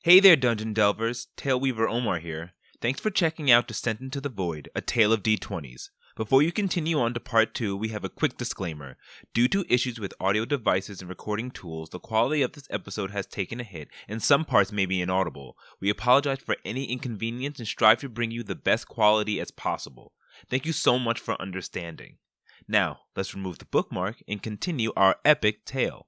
Hey there, Dungeon Delvers. Taleweaver Omar here. Thanks for checking out Descent into the Void, A Tale of D20s. Before you continue on to Part 2, we have a quick disclaimer. Due to issues with audio devices and recording tools, the quality of this episode has taken a hit, and some parts may be inaudible. We apologize for any inconvenience and strive to bring you the best quality as possible. Thank you so much for understanding. Now, let's remove the bookmark and continue our epic tale.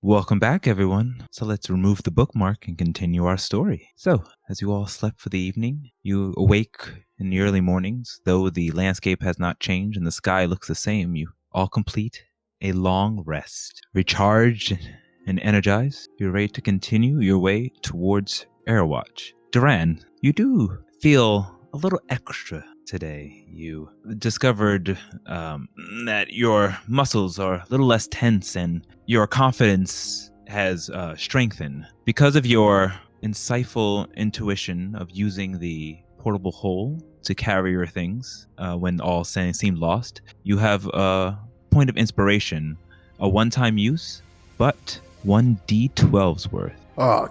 Welcome back, everyone. So let's remove the bookmark and continue our story. So, as you all slept for the evening, you awake in the early mornings. Though the landscape has not changed and the sky looks the same, you all complete a long rest. Recharged and energized, you're ready to continue your way towards ArrowWatch. Duran, you do feel a little extra today. You discovered that your muscles are a little less tense and your confidence has strengthened because of your insightful intuition of using the portable hole to carry your things when all seemed lost. You have a point of inspiration, a one-time use, but 1d12's worth.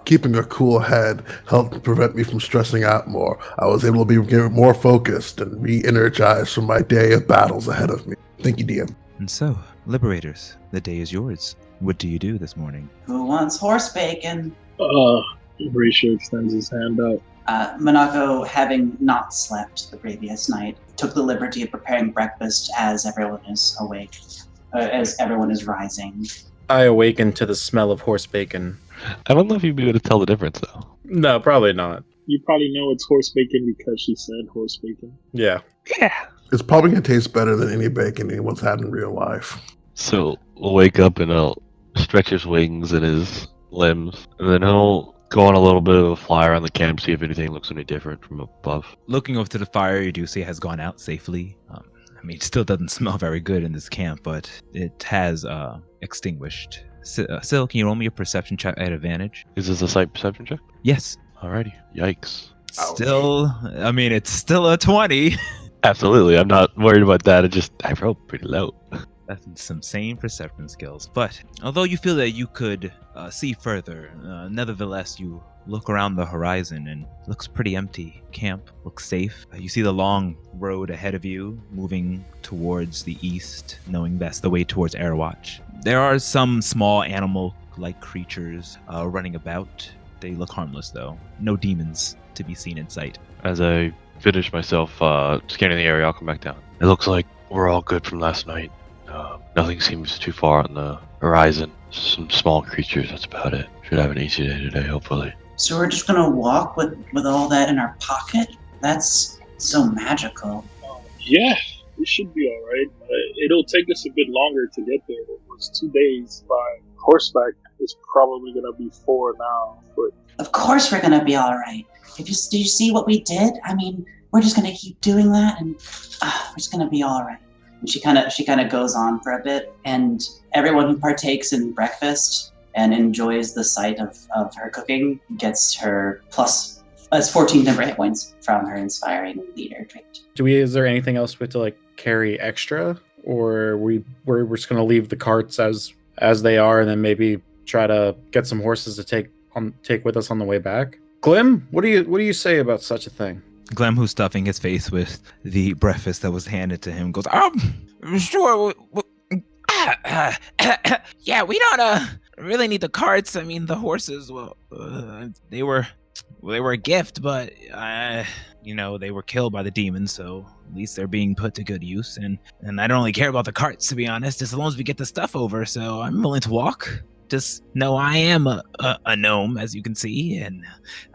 Keeping a cool head helped prevent me from stressing out more. I was able to be more focused and re-energized from my day of battles ahead of me. Thank you, DM. And so, Liberators, the day is yours. What do you do this morning? Who wants horse bacon? Horatio extends his hand out. Monaco, having not slept the previous night, took the liberty of preparing breakfast as everyone is awake, as everyone is rising. I awaken to the smell of horse bacon. I don't know if you'd be able to tell the difference, though. No, probably not. You probably know it's horse bacon because she said horse bacon. Yeah. It's probably going to taste better than any bacon anyone's had in real life. So we'll wake up and he'll stretch his wings and his limbs, and then he'll go on a little bit of a fly around the camp, see if anything looks any different from above. Looking over to the fire, you do see it has gone out safely. It still doesn't smell very good in this camp, but it has extinguished. Sil, can you roll me a perception check at advantage? Is this a sight perception check? Yes. Alrighty. Yikes. Still, it's still a 20. Absolutely. I'm not worried about that. I rolled pretty low. That's some sane perception skills. But although you feel that you could see further, nevertheless, you look around the horizon and it looks pretty empty. Camp looks safe. You see the long road ahead of you moving towards the east, knowing that's the way towards ArrowWatch. There are some small animal-like creatures running about. They look harmless, though. No demons to be seen in sight. As I finish myself scanning the area, I'll come back down. It looks like we're all good from last night. Nothing seems too far on the horizon. Some small creatures, that's about it. Should have an easy day today, hopefully. So we're just gonna walk with all that in our pocket? That's so magical. Yeah, it should be alright. It'll take us a bit longer to get there. It was 2 days by horseback. It's probably gonna be 4 now. But Of course we're gonna be alright. Did you see what we did? We're just gonna keep doing that and we're just gonna be alright. And she kind of goes on for a bit, and everyone who partakes in breakfast and enjoys the sight of her cooking gets her plus 14 number hit points from her inspiring leader trait. Is there anything else we have to carry extra, or we're just gonna leave the carts as they are, and then maybe try to get some horses to take with us on the way back? Glim, what do you say about such a thing? Glam, who's stuffing his face with the breakfast that was handed to him, goes, sure. Yeah, we don't really need the carts. The horses, they were a gift, but they were killed by the demons, so at least they're being put to good use. And I don't really care about the carts, to be honest, as long as we get the stuff over. So I'm willing to walk. Just know I am a gnome, as you can see, and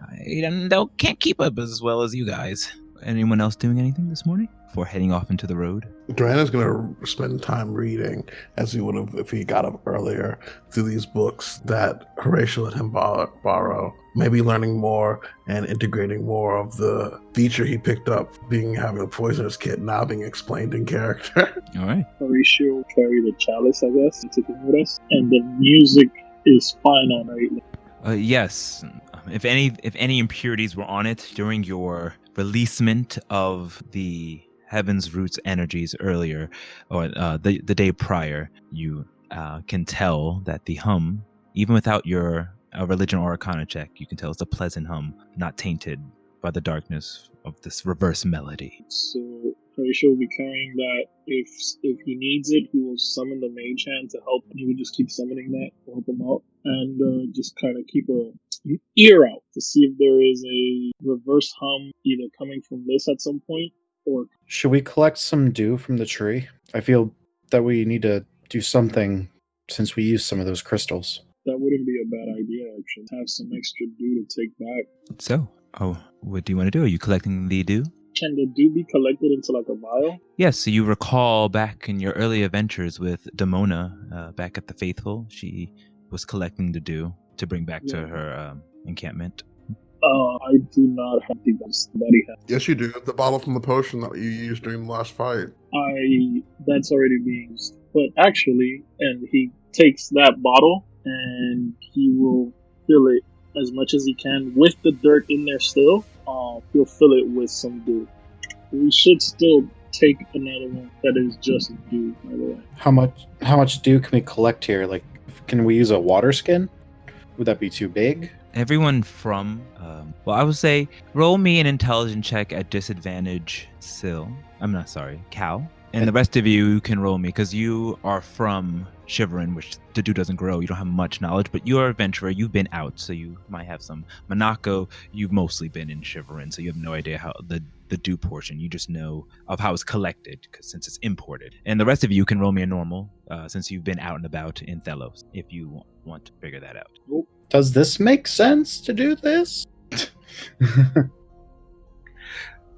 I can't keep up as well as you guys. Anyone else doing anything this morning before heading off into the road? Durana's going to spend time reading, as he would have if he got up earlier, through these books that Horatio let him borrow. Maybe learning more and integrating more of the feature he picked up, having a poisonous kid now being explained in character. All right. Horatio will carry the chalice, I guess, and take it with us. And the music is fine on right? Yes. If any impurities were on it during your releasement of the Heaven's Roots energies earlier, or the day prior, you can tell that the hum, even without your a religion or arcana check. You can tell it's a pleasant hum, not tainted by the darkness of this reverse melody. So Horatio will be carrying that. If he needs it, he will summon the mage hand to help, and he will just keep summoning that to help him out, and just kind of keep an ear out to see if there is a reverse hum either coming from this at some point or. Should we collect some dew from the tree? I feel that we need to do something since we used some of those crystals. That wouldn't be a bad idea, actually. Have some extra dew to take back. So, what do you want to do? Are you collecting the dew? Can the dew be collected into like a vial? Yes, so you recall back in your early adventures with Demona, back at the Faithful, she was collecting the dew to bring back to her encampment. I do not have the body hat. Yes, you do. The bottle from the potion that you used during the last fight. That's already being used. But actually, and he takes that bottle and he will fill it as much as he can with the dirt in there still. He'll fill it with some dew. We should still take another one that is just dew, by the way. How much dew can we collect here? Like, can we use a water skin? Would that be too big? Everyone from, I would say, roll me an intelligence check at disadvantage, Cal. And the rest of you can roll me, because you are from Shiverin, which the dew doesn't grow. You don't have much knowledge, but you're a adventurer. You've been out, so you might have some. Monaco, you've mostly been in Shiverin, so you have no idea how the dew portion. You just know of how it's collected, since it's imported. And the rest of you can roll me a normal, since you've been out and about in Thelos, if you want to figure that out. Does this make sense to do this?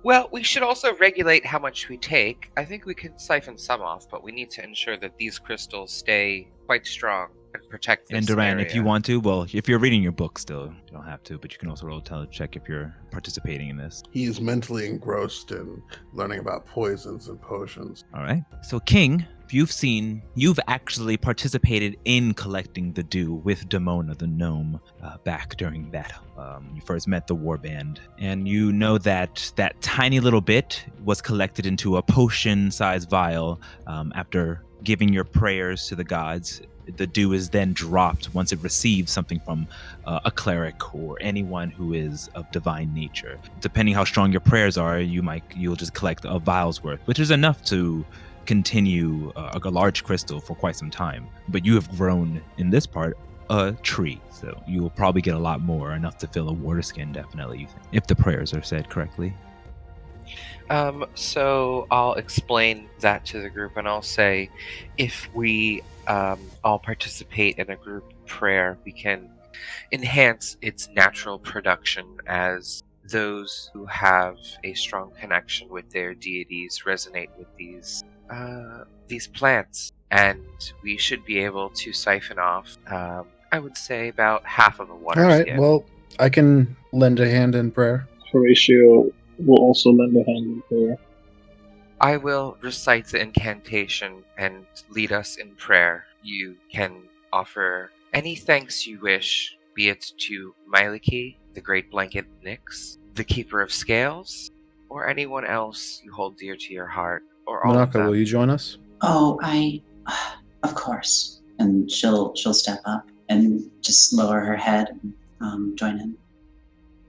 Well, we should also regulate how much we take. I think we can siphon some off, but we need to ensure that these crystals stay quite strong and protect this And Duran, area. if you want to, well, if you're reading your book still, you don't have to, but you can also roll a intelligence check if you're participating in this. He is mentally engrossed in learning about poisons and potions. All right. So, King, you've actually participated in collecting the dew with Demona, the gnome, back during that. You first met the warband. And you know that tiny little bit was collected into a potion-sized vial after giving your prayers to the gods. The dew is then dropped once it receives something from a cleric or anyone who is of divine nature. Depending how strong your prayers are, you'll just collect a vial's worth, which is enough to continue a large crystal for quite some time. But you have grown in this part a tree, so you will probably get a lot more, enough to fill a water skin, definitely, if the prayers are said correctly. So I'll explain that to the group, and I'll say, if we all participate in a group prayer, we can enhance its natural production, as those who have a strong connection with their deities resonate with these plants, and we should be able to siphon off, I would say, about half of a water All right, skin. well, I can lend a hand in prayer. Horatio will also lend a hand in prayer. I will recite the incantation and lead us in prayer. You can offer any thanks you wish, be it to Myliki, the Great Blanket Nyx, the Keeper of Scales, or anyone else you hold dear to your heart, or all of Monaco, them. will you join us? Oh, of course. And she'll step up and just lower her head and join in.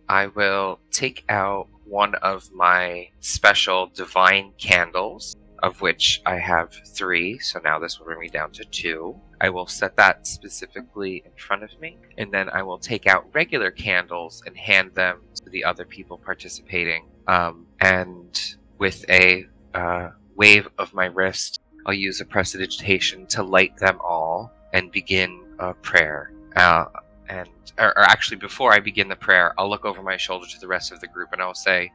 I will take out one of my special divine candles, of which I have 3, so now this will bring me down to 2. I will set that specifically in front of me, and then I will take out regular candles and hand them to the other people participating. And with a wave of my wrist, I'll use a prestidigitation to light them all and begin a prayer. Or actually, before I begin the prayer, I'll look over my shoulder to the rest of the group and I'll say,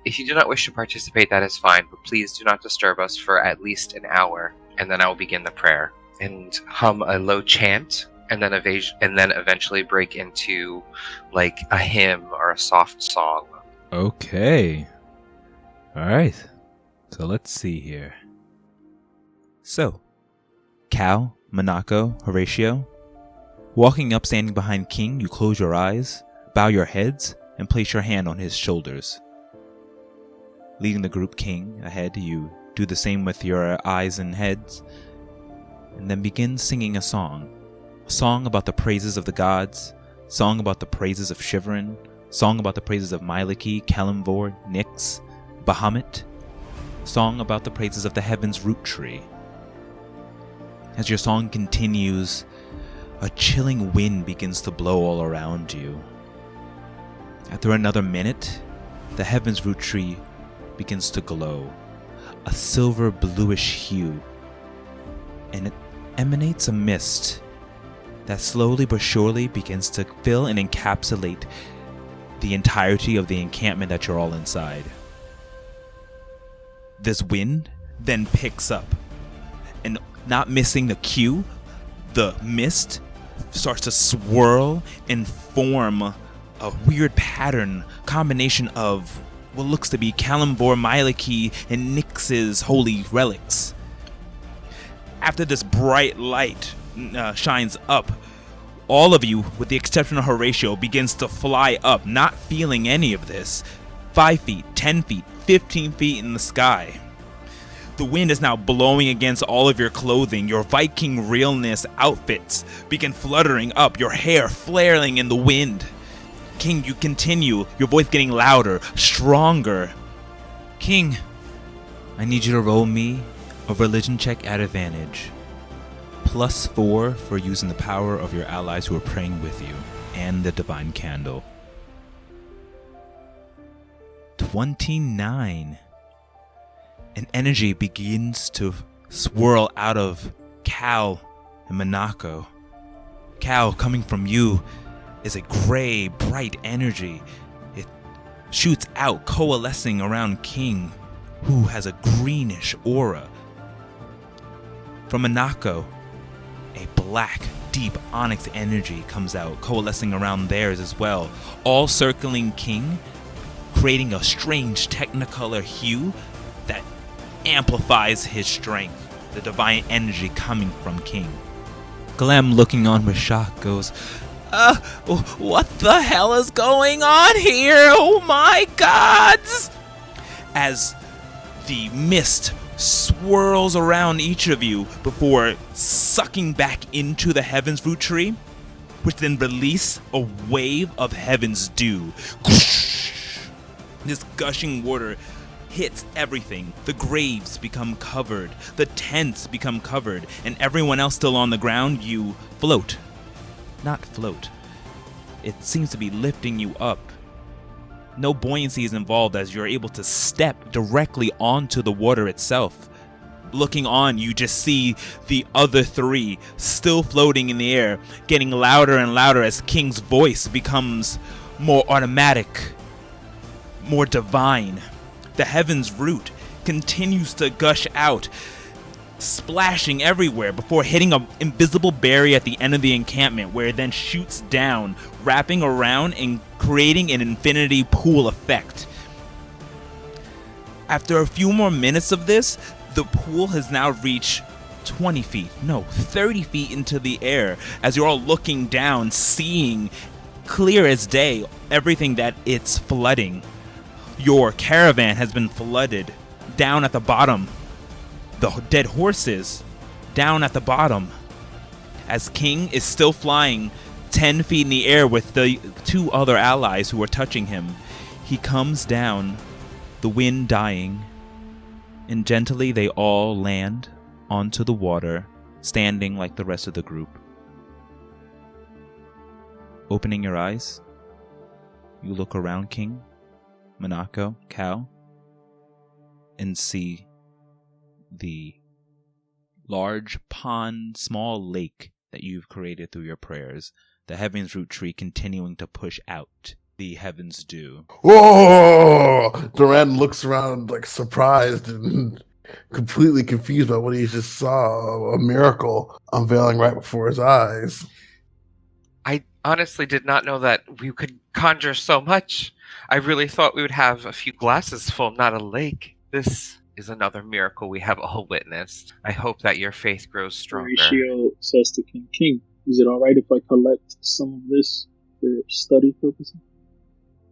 if you do not wish to participate, that is fine, but please do not disturb us for at least an hour. And then I will begin the prayer and hum a low chant, and then eventually break into like a hymn or a soft song. Okay. All right. So let's see here. So, Cal, Monaco, Horatio. Walking up, standing behind King, you close your eyes, bow your heads, and place your hand on his shoulders. Leading the group, King, ahead, you do the same with your eyes and heads, and then begin singing a song about the praises of the gods, Song about the praises of Shiverin. Song about the praises of Myliki, Kalimvor, Nyx, Bahamut. Song about the praises of the Heaven's Root Tree. As your song continues, a chilling wind begins to blow all around you. After another minute, the Heaven's Root Tree begins to glow, a silver bluish hue, and it emanates a mist that slowly but surely begins to fill and encapsulate the entirety of the encampment that you're all inside. This wind then picks up, and not missing the cue, the mist starts to swirl and form a weird pattern combination of what looks to be Kalimvor, Myliki, and Nyx's holy relics. After this bright light shines up, all of you, with the exception of Horatio, begins to fly up, not feeling any of this. 5 feet, 10 feet, 15 feet in the sky. The wind is now blowing against all of your clothing. Your Viking realness outfits begin fluttering up, your hair flaring in the wind. King, you continue, your voice getting louder, stronger. King, I need you to roll me a religion check at advantage. +4 for using the power of your allies who are praying with you, and the divine candle. 29. An energy begins to swirl out of Cal and Monaco. Cal, coming from you, is a gray, bright energy. It shoots out, coalescing around King, who has a greenish aura. From Monaco, a black, deep onyx energy comes out, coalescing around theirs as well, all circling King, creating a strange technicolor hue that amplifies his strength, the divine energy coming from King. Glam, looking on with shock, goes, what the hell is going on here? Oh my gods! As the mist swirls around each of you before sucking back into the Heaven's Root Tree, which then release a wave of Heaven's Dew. This gushing water hits everything. The graves become covered, the tents become covered, and everyone else still on the ground, you float. Not float. It seems to be lifting you up. No buoyancy is involved as you're able to step directly onto the water itself. Looking on, you just see the other three still floating in the air, getting louder and louder as King's voice becomes more automatic, more divine. The Heaven's Root continues to gush out, splashing everywhere before hitting an invisible barrier at the end of the encampment, where it then shoots down, wrapping around and creating an infinity pool effect. After a few more minutes of this, the pool has now reached 30 feet into the air, as you're all looking down, seeing clear as day everything that it's flooding. Your caravan has been flooded down at the bottom. The dead horses down at the bottom. As King is still flying 10 feet in the air with the two other allies who are touching him, he comes down, the wind dying, and gently they all land onto the water, standing like the rest of the group. Opening your eyes, you look around King, Monaco, Cal, and see the large pond, small lake that you've created through your prayers. The Heaven's Root Tree continuing to push out the Heaven's Dew. Whoa! Duran looks around like surprised and completely confused by what he just saw. A miracle unveiling right before his eyes. I honestly did not know that we could conjure so much. I really thought we would have a few glasses full, not a lake. This is another miracle we have all witnessed. I hope that your faith grows stronger. Horatio says to King, is it alright if I collect some of this for study purposes?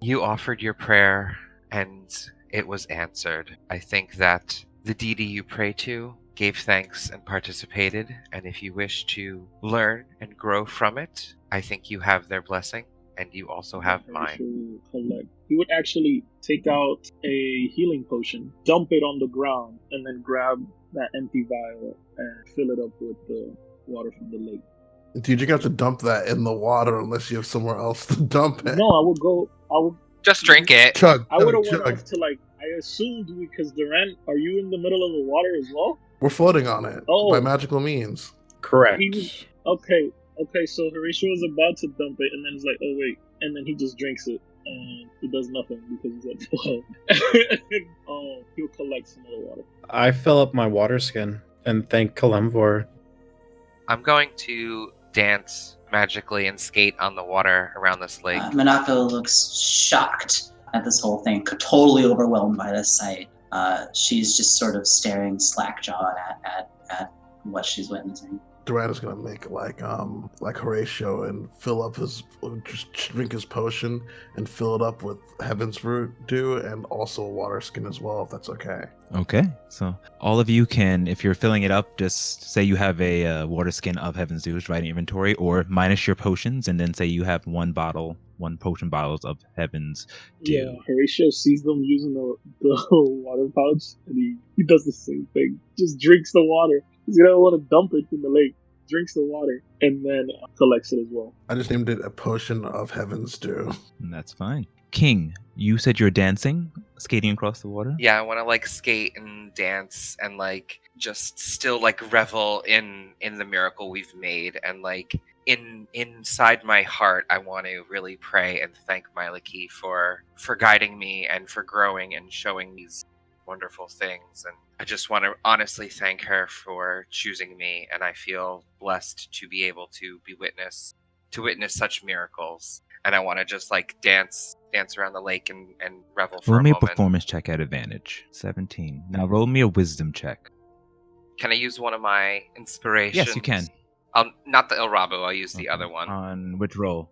You offered your prayer, and it was answered. I think that the deity you pray to gave thanks and participated, and if you wish to learn and grow from it, I think you have their blessing, and you also have mine. Horatio will collect. He would actually take out a healing potion, dump it on the ground, and then grab that empty vial and fill it up with the water from the lake. Dude, you got to dump that in the water unless you have somewhere else to dump it. No, I would Just drink it. Chug, I would have chug, went chug. off to I assumed because Durant, are you in the middle of the water as well? We're floating on it by magical means. Correct. Okay, so Horatio was about to dump it, and then he's like, oh wait, and then he just drinks it, and it does nothing because he's at 12. He'll collect some of the water. I fill up my water skin and thank Kalemvor. I'm going to dance magically and skate on the water around this lake. Minako looks shocked at this whole thing, totally overwhelmed by this sight. She's just sort of staring slack-jawed at what she's witnessing. Durant is gonna make like Horatio and just drink his potion and fill it up with Heaven's Root Dew and also water skin as well, if that's okay. Okay, so all of you can, if you're filling it up, just say you have a water skin of Heaven's Dew right in inventory, or minus your potions, and then say you have one potion bottles of Heaven's Dew. Yeah, Horatio sees them using the water pouch, and he does the same thing. Just drinks the water. He's gonna want to dump it in the lake. Drinks the water, and then collects it as well. I just named it a potion of Heaven's Dew. And that's fine. King, you said you're dancing, skating across the water? Yeah, I want to skate and dance and just still revel in the miracle we've made, and inside my heart I want to really pray and thank Mylaki for guiding me and for growing and showing these wonderful things. And I just want to honestly thank her for choosing me, and I feel blessed to be able to witness such miracles. And I want to just dance around the lake and revel for roll a me a moment. performance check at advantage. 17. Now roll me a wisdom check. Can I use one of my inspirations? Yes, you can. Not the El Rabo, I'll use the other one. On which roll?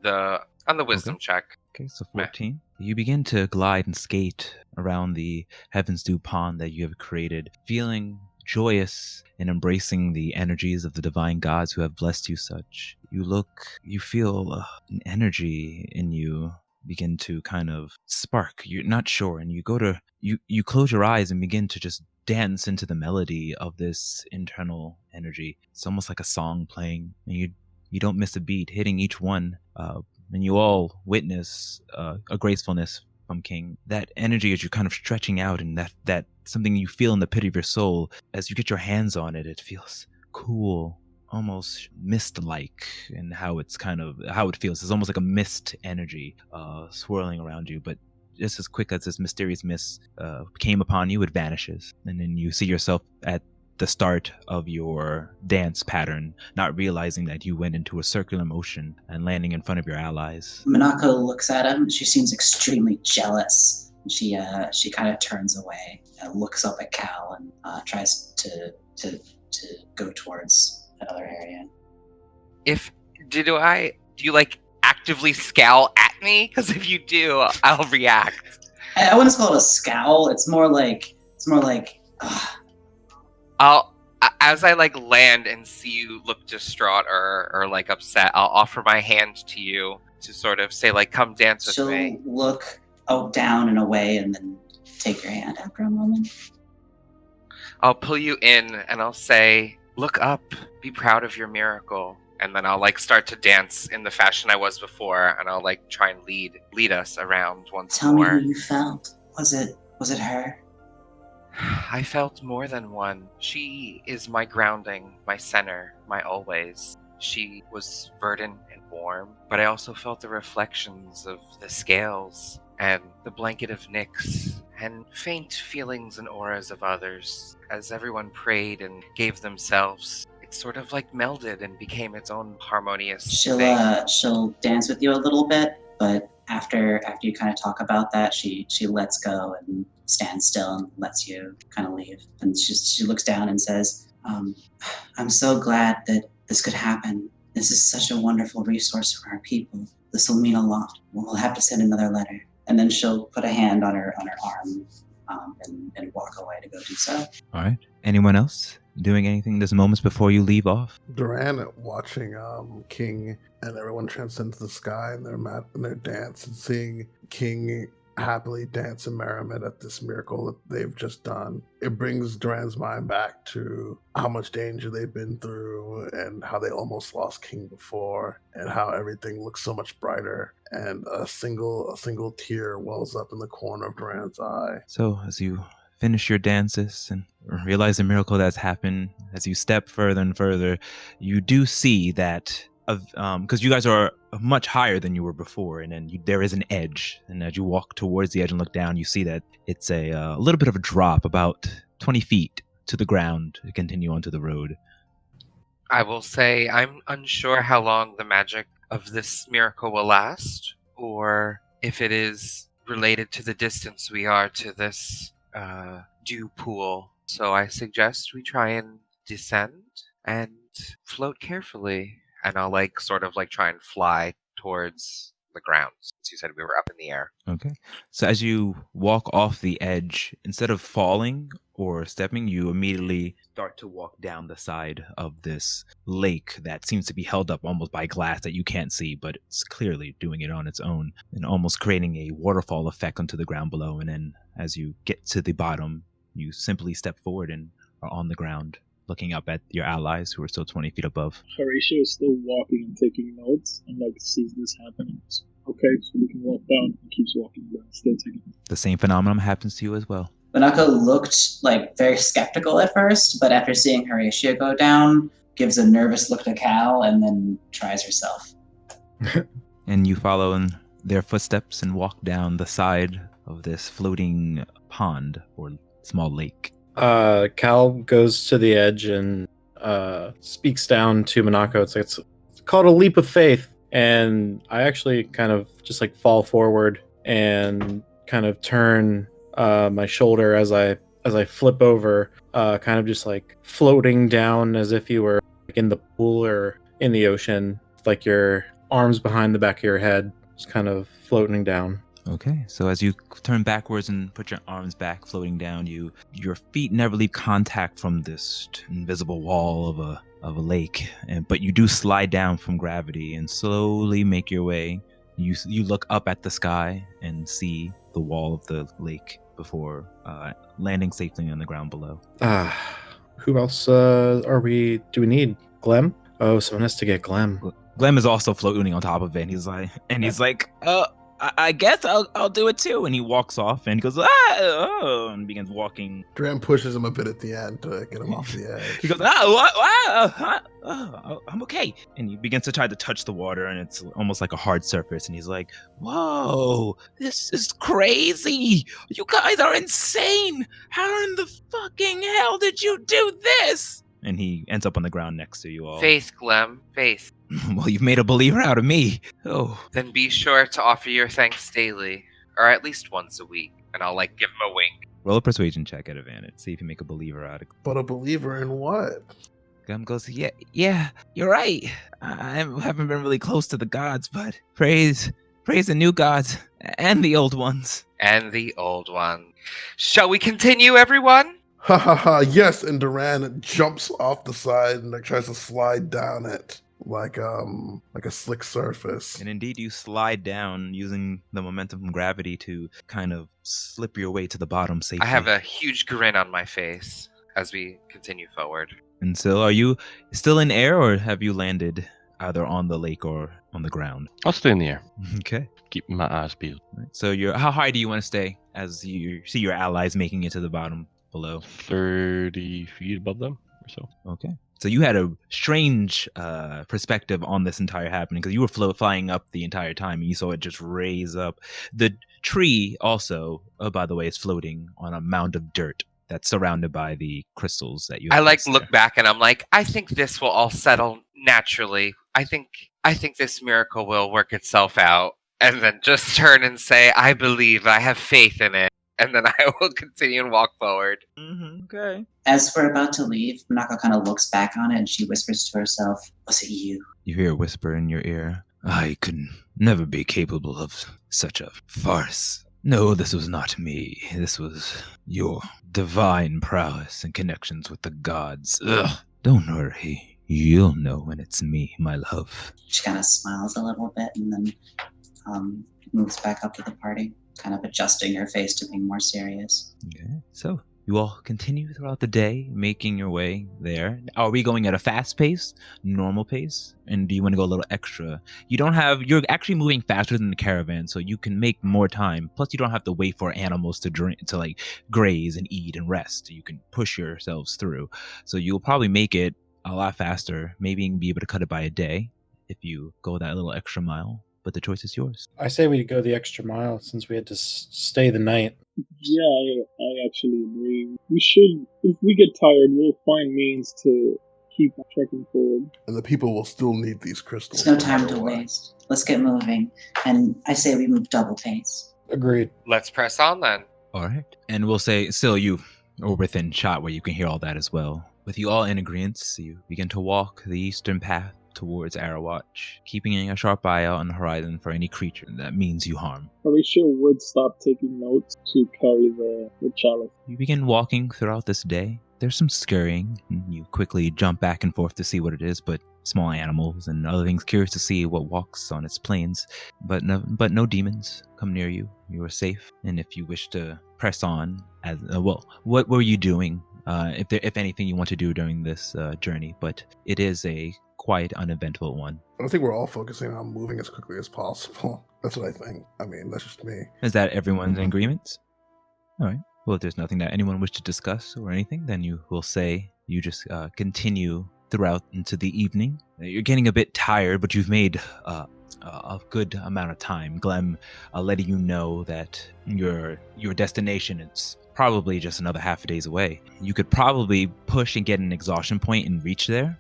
On the wisdom check. Okay, so 14. You begin to glide and skate around the Heaven's Dew pond that you have created, feeling joyous and embracing the energies of the divine gods who have blessed you such. You feel an energy in you begin to kind of spark. You're not sure, and you close your eyes and begin to just dance into the melody of this internal energy. It's almost like a song playing, and you don't miss a beat, hitting each one. And you all witness a gracefulness from King. That energy as you're kind of stretching out, and that something you feel in the pit of your soul as you get your hands on it. It feels cool, almost mist-like, and how it feels. It's almost like a mist energy swirling around you, but just as quick as this mysterious mist came upon you, it vanishes, and then you see yourself at the start of your dance pattern, not realizing that you went into a circular motion and landing in front of your allies. Minako looks at him. She seems extremely jealous. She kind of turns away and looks up at Cal and tries to go towards another area. Do you actively scowl at me? Because if you do, I'll react. I wouldn't call it a scowl. It's more like. As I land and see you look distraught or upset, I'll offer my hand to you to sort of say come dance with me. She'll look down and away and then take your hand after a moment. I'll pull you in and I'll say, look up, be proud of your miracle. And then I'll start to dance in the fashion I was before, and I'll try and lead us around once Tell more. me who you felt. Was it her? I felt more than one. She is my grounding, my center, my always. She was verdant and warm, but I also felt the reflections of the scales and the blanket of Nyx, and faint feelings and auras of others. As everyone prayed and gave themselves, it sort of melded and became its own harmonious thing. She'll dance with you a little bit, but after you kind of talk about that, she lets go and stands still and lets you kind of leave. And she looks down and says, I'm so glad that this could happen. This is such a wonderful resource for our people. This will mean a lot. We'll have to send another letter. And then she'll put a hand on her arm and walk away to go do so. All right. Anyone else doing anything this moments before you leave off? Duran watching King and everyone transcend to the sky in their dance and seeing King happily dance in merriment at this miracle that they've just done. It brings Duran's mind back to how much danger they've been through and how they almost lost King before and how everything looks so much brighter. And a single tear wells up in the corner of Duran's eye. So as you finish your dances and realize the miracle that's happened, as you step further and further, you do see that because you guys are much higher than you were before, and then there is an edge, and as you walk towards the edge and look down, you see that it's a little bit of a drop, about 20 feet to the ground, to continue onto the road. I will say I'm unsure how long the magic of this miracle will last, or if it is related to the distance we are to this dew pool. So I suggest we try and descend and float carefully. And I'll sort of try and fly towards the ground, since you said we were up in the air. Okay. So as you walk off the edge, instead of falling or stepping, you immediately start to walk down the side of this lake that seems to be held up almost by glass that you can't see, but it's clearly doing it on its own and almost creating a waterfall effect onto the ground below. And then as you get to the bottom, you simply step forward and are on the ground, looking up at your allies who are still 20 feet above. Horatio is still walking and taking notes and sees this happening. Okay, so we can walk down and keeps walking down, still taking notes. The same phenomenon happens to you as well. Banako looked very skeptical at first, but after seeing Horatio go down, gives a nervous look to Cal and then tries herself. And you follow in their footsteps and walk down the side of this floating pond or small lake. Cal goes to the edge and speaks down to Monako. It's called a leap of faith. And I actually kind of just fall forward and kind of turn my shoulder as I flip over, kind of just floating down as if you were in the pool or in the ocean, your arms behind the back of your head, just kind of floating down. Okay, so as you turn backwards and put your arms back, floating down, your feet never leave contact from this invisible wall of a lake, but you do slide down from gravity and slowly make your way. You look up at the sky and see the wall of the lake before landing safely on the ground below. Who else do we need? Glem? Oh, someone has to get Glem. Glem is also floating on top of it, and he's like, I guess I'll do it too. And he walks off and he goes, and begins walking. Duran pushes him a bit at the end to get him off the edge. He goes, I'm okay. And he begins to try to touch the water, and it's almost like a hard surface. And he's like, whoa, this is crazy. You guys are insane. How in the fucking hell did you do this? And he ends up on the ground next to you all. Faith, Glem, faith. Well, you've made a believer out of me. Oh. Then be sure to offer your thanks daily, or at least once a week, and I'll give him a wink. Roll a persuasion check at advantage. See if you make a believer out of. But a believer in what? Gum goes, yeah, you're right. I haven't been really close to the gods, but praise the new gods and the old ones. And the old one. Shall we continue, everyone? Ha ha ha! Yes, and Duran jumps off the side and tries to slide down it like a slick surface. And indeed, you slide down using the momentum from gravity to kind of slip your way to the bottom safely. I have a huge grin on my face as we continue forward. And so, are you still in air, or have you landed either on the lake or on the ground? I'll stay in the air. Okay. Keep my eyes peeled. Right. So, how high do you want to stay as you see your allies making it to the bottom below? 30 feet above them or so. Okay. So you had a strange perspective on this entire happening, because you were flying up the entire time and you saw it just raise up. The tree also, by the way, is floating on a mound of dirt that's surrounded by the crystals that you have. I look back and I'm like, I think this will all settle naturally. I think this miracle will work itself out. And then just turn and say, I believe, I have faith in it. And then I will continue and walk forward. Mm-hmm. Okay. As we're about to leave, Manako kind of looks back on it and she whispers to herself, was it you? You hear a whisper in your ear. I could never be capable of such a farce. No, this was not me. This was your divine prowess and connections with the gods. Ugh. Don't worry. You'll know when it's me, my love. She kind of smiles a little bit and then moves back up to the party, kind of adjusting her face to being more serious. Okay, so you all continue throughout the day, making your way there. Are we going at a fast pace, normal pace? And do you want to go a little extra? You're actually moving faster than the caravan, so you can make more time. Plus, you don't have to wait for animals to graze and eat and rest. You can push yourselves through. So you'll probably make it a lot faster, maybe be able to cut it by a day if you go that little extra mile. But the choice is yours. I say we go the extra mile since we had to stay the night. Yeah, I actually agree. We should, if we get tired, we'll find means to keep trekking forward. And the people will still need these crystals. There's no time to waste. Let's get moving. And I say we move double pace. Agreed. Let's press on then. All right. And we'll say, still you are within shot where you can hear all that as well. With you all in agreement, you begin to walk the eastern path towards ArrowWatch, keeping a sharp eye out on the horizon for any creature that means you harm. Horatio would stop taking notes to carry the chalice. You begin walking throughout this day. There's some scurrying, and you quickly jump back and forth to see what it is, but small animals and other things curious to see what walks on its plains. But no demons come near you. You are safe, and if you wish to press on, what were you doing? If anything you want to do during this journey, but it is a quite uneventful one. I think we're all focusing on moving as quickly as possible. That's what I think. I mean, that's just me. Is that everyone's in agreement? All right. Well, if there's nothing that anyone wishes to discuss or anything, then you will say you just continue throughout into the evening. You're getting a bit tired, but you've made a good amount of time. Glem letting you know that your destination is probably just another half a day's away. You could probably push and get an exhaustion point and reach there,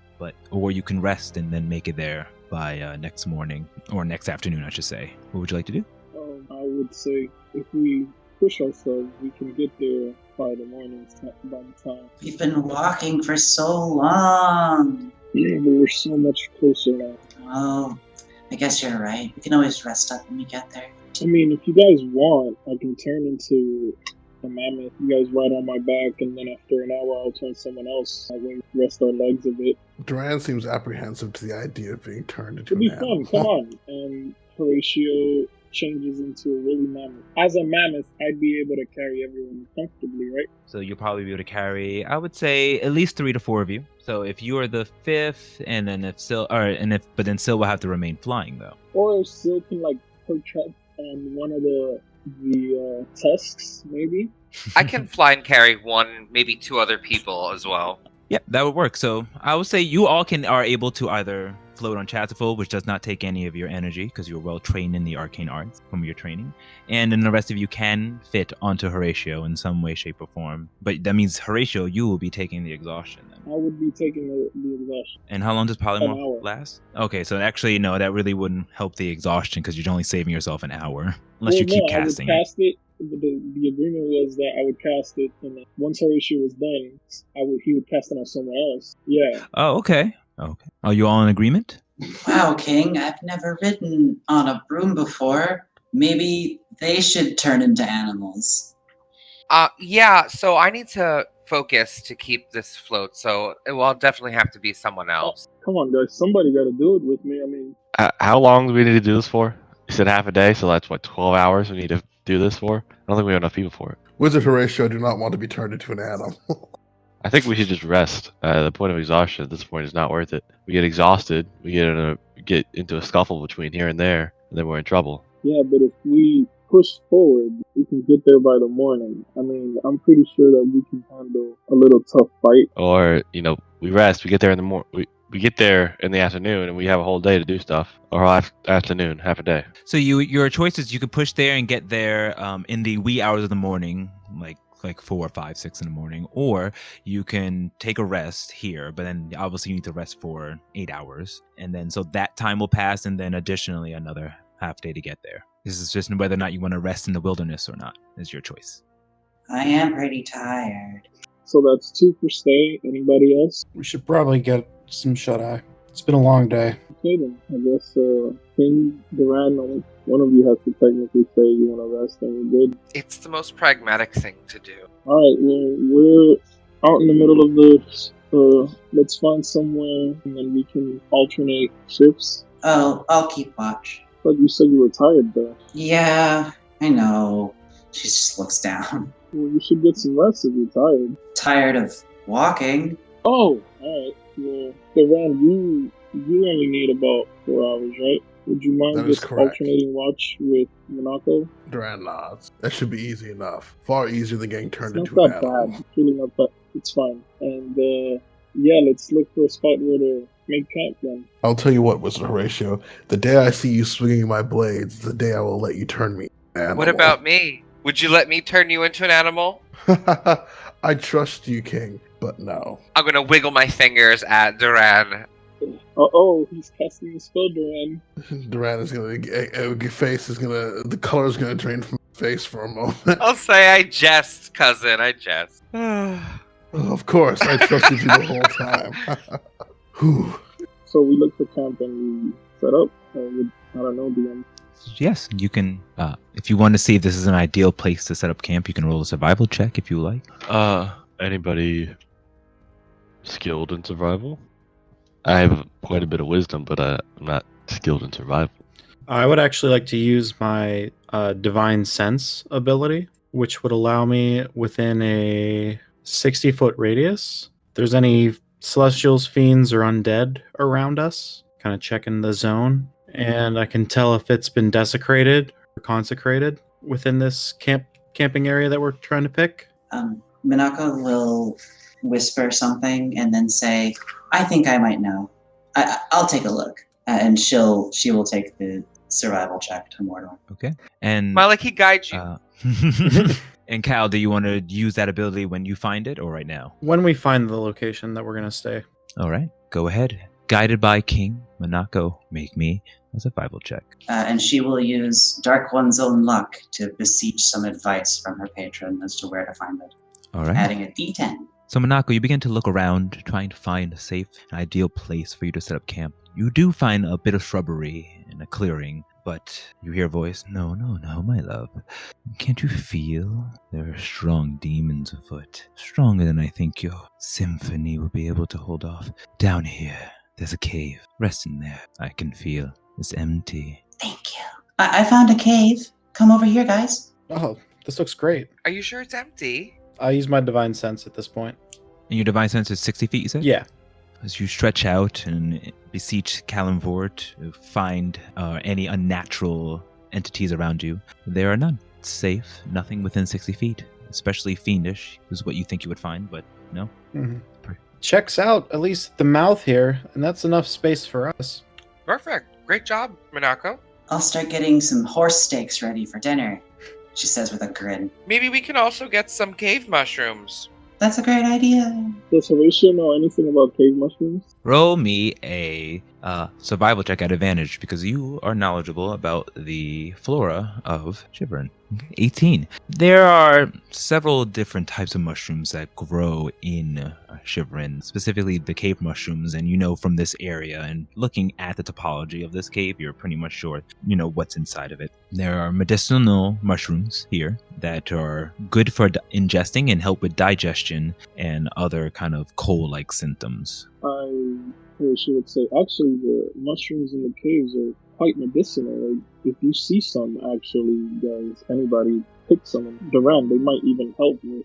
or you can rest and then make it there by next morning, or next afternoon, I should say. What would you like to do? I would say if we push ourselves, we can get there by the morning time. We've been walking for so long. Yeah, but we're so much closer now. Oh, I guess you're right. We can always rest up when we get there. I mean, if you guys want, I can turn into a mammoth. You guys ride on my back, and then after an hour, I'll turn someone else. I will rest our legs a bit. Duran seems apprehensive to the idea of being turned into It'll be an fun, animal. come on. And Horatio changes into a woolly mammoth. As a mammoth, I'd be able to carry everyone comfortably, right? So you'll probably be able to carry, I would say, at least 3 to 4 of you. So if you are the 5th, and then but then Sil will have to remain flying though. Or Sil can perch up on one of the tusks, maybe. I can fly and carry 1, maybe 2 other people as well. Yep, that would work. So I would say you all are able to either float on Chatterful, which does not take any of your energy because you're well trained in the arcane arts from your training, and then the rest of you can fit onto Horatio in some way, shape, or form. But that means Horatio, you will be taking the exhaustion then. I would be taking the exhaustion. And how long does An hour. polymorph last? Okay, so actually, no, that really wouldn't help the exhaustion because you're only saving yourself an hour unless you keep casting. I would cast it. But the agreement was that I would cast it, and then once Horatio was done, he would cast it on someone else. Yeah. Oh, okay. Okay. Are you all in agreement? Wow, King, I've never ridden on a broom before. Maybe they should turn into animals. Yeah, so I need to focus to keep this afloat, so it will definitely have to be someone else. Come on, guys. Somebody got to do it with me. I mean... How long do we need to do this for? You said half a day, so that's 12 hours we need to do this for? I don't think we have enough people for it. Wizard Horatio do not want to be turned into an animal. I think we should just rest. The point of exhaustion at this point is not worth it. We get exhausted, we get into a scuffle between here and there, and then we're in trouble. Yeah, but if we push forward, we can get there by the morning. I mean, I'm pretty sure that we can handle a little tough fight. Or, we rest, we get there in the morning. We get there in the afternoon and we have a whole day to do stuff. Or afternoon, half a day. So your choice is you could push there and get there in the wee hours of the morning, like 4, 5, 6 in the morning, or you can take a rest here, but then obviously you need to rest for 8 hours, and then so that time will pass, and then additionally another half day to get there. This is just whether or not you want to rest in the wilderness or not is your choice. I am pretty tired. So that's 2 for stay. Anybody else? We should probably get some shut-eye. It's been a long day. Okay then. I guess King Duran, one of you has to technically say you want to rest, and you're good. It's the most pragmatic thing to do. All right. Well, we're out in the middle of the. Let's find somewhere, and then we can alternate shifts. Oh, I'll keep watch. But you said you were tired there. Yeah, I know. She just looks down. Well, you should get some rest if you're tired. Tired of walking. Oh, alright. Well, Duran, you only need about 4 hours, right? Would you mind That is just correct. alternating watch with Monaco? Duran nods. That should be easy enough. Far easier than getting turned It's into not an that animal. bad. It's really not bad. It's fine. And, yeah, let's look for a spot where to make camp then. I'll tell you what, Mr. Horatio. The day I see you swinging my blades, the day I will let you turn me into an animal. What about me? Would you let me turn you into an animal? I trust you, King, but no. I'm gonna wiggle my fingers at Duran. Oh, he's casting a spell, Duran. Duran is the color is gonna drain from his face for a moment. I'll say I jest, cousin. I jest. Of course, I trusted you the whole time. Whew. So we look for camp and we set up. I don't know, DM. Yes, you can. If you want to see if this is an ideal place to set up camp, you can roll a survival check if you like. Anybody skilled in survival? I have quite a bit of wisdom, but I'm not skilled in survival. I would actually like to use my Divine Sense ability, which would allow me within a 60-foot radius. If there's any celestials, fiends, or undead around us, kind of checking the zone. And I can tell if it's been desecrated or consecrated within this camping area that we're trying to pick. Minako will whisper something and then say, "I think I might know. I'll take a look." And she will take the survival check to Mordor. Okay. And Maliki guides you. and Cal, do you want to use that ability when you find it or right now? When we find the location that we're going to stay. All right. Go ahead. Guided by King Minako, make me a survival check. And she will use Dark One's own luck to beseech some advice from her patron as to where to find it. All right. Adding a D10. So Minako, you begin to look around, trying to find a safe and ideal place for you to set up camp. You do find a bit of shrubbery and a clearing, but you hear a voice, No, my love. Can't you feel there are strong demons afoot? Stronger than I think your symphony will be able to hold off. Down here, there's a cave. Rest in there. I can feel it's empty. Thank you. I found a cave. Come over here, guys. Oh, this looks great. Are you sure it's empty? I use my Divine Sense at this point. And your divine sense is 60 feet, you said? Yeah. As you stretch out and beseech Kalimvor to find any unnatural entities around you, there are none. It's safe, nothing within 60 feet. Especially fiendish is what you think you would find, but no. Mm-hmm. Checks out at least the mouth here, and that's enough space for us. Perfect. Great job, Minako. I'll start getting some horse steaks ready for dinner, she says with a grin. Maybe we can also get some cave mushrooms. That's a great idea. Does Horatio know anything about cave mushrooms? Roll me a survival check at advantage because you are knowledgeable about the flora of Shivern. 18. There are several different types of mushrooms that grow in Shivern, specifically the cave mushrooms, and you know from this area and looking at the topology of this cave, you're pretty much sure you know what's inside of it. There are medicinal mushrooms here that are good for ingesting and help with digestion and other kind of cold-like symptoms. She would say, actually, the mushrooms in the caves are quite medicinal. Like, if you see some, actually, guys, anybody pick some around, they might even help with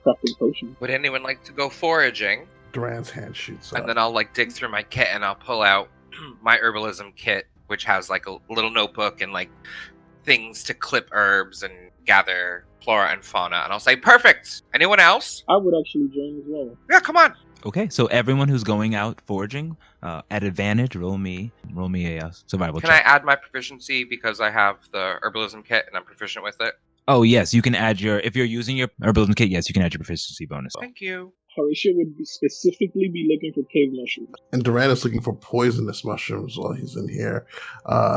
crafting potions. Would anyone like to go foraging? Duran's hand shoots up. And then I'll dig through my kit and I'll pull out my herbalism kit, which has a little notebook and things to clip herbs and gather flora and fauna. And I'll say, perfect. Anyone else? I would actually join as well. Yeah, come on. Okay, so everyone who's going out foraging, at advantage, roll me a survival Can check. I add my proficiency because I have the herbalism kit and I'm proficient with it? Oh yes, you can add if you're using your herbalism kit, yes, you can add your proficiency bonus. Thank you. Horatio would specifically be looking for cave mushrooms. And Duran is looking for poisonous mushrooms while he's in here.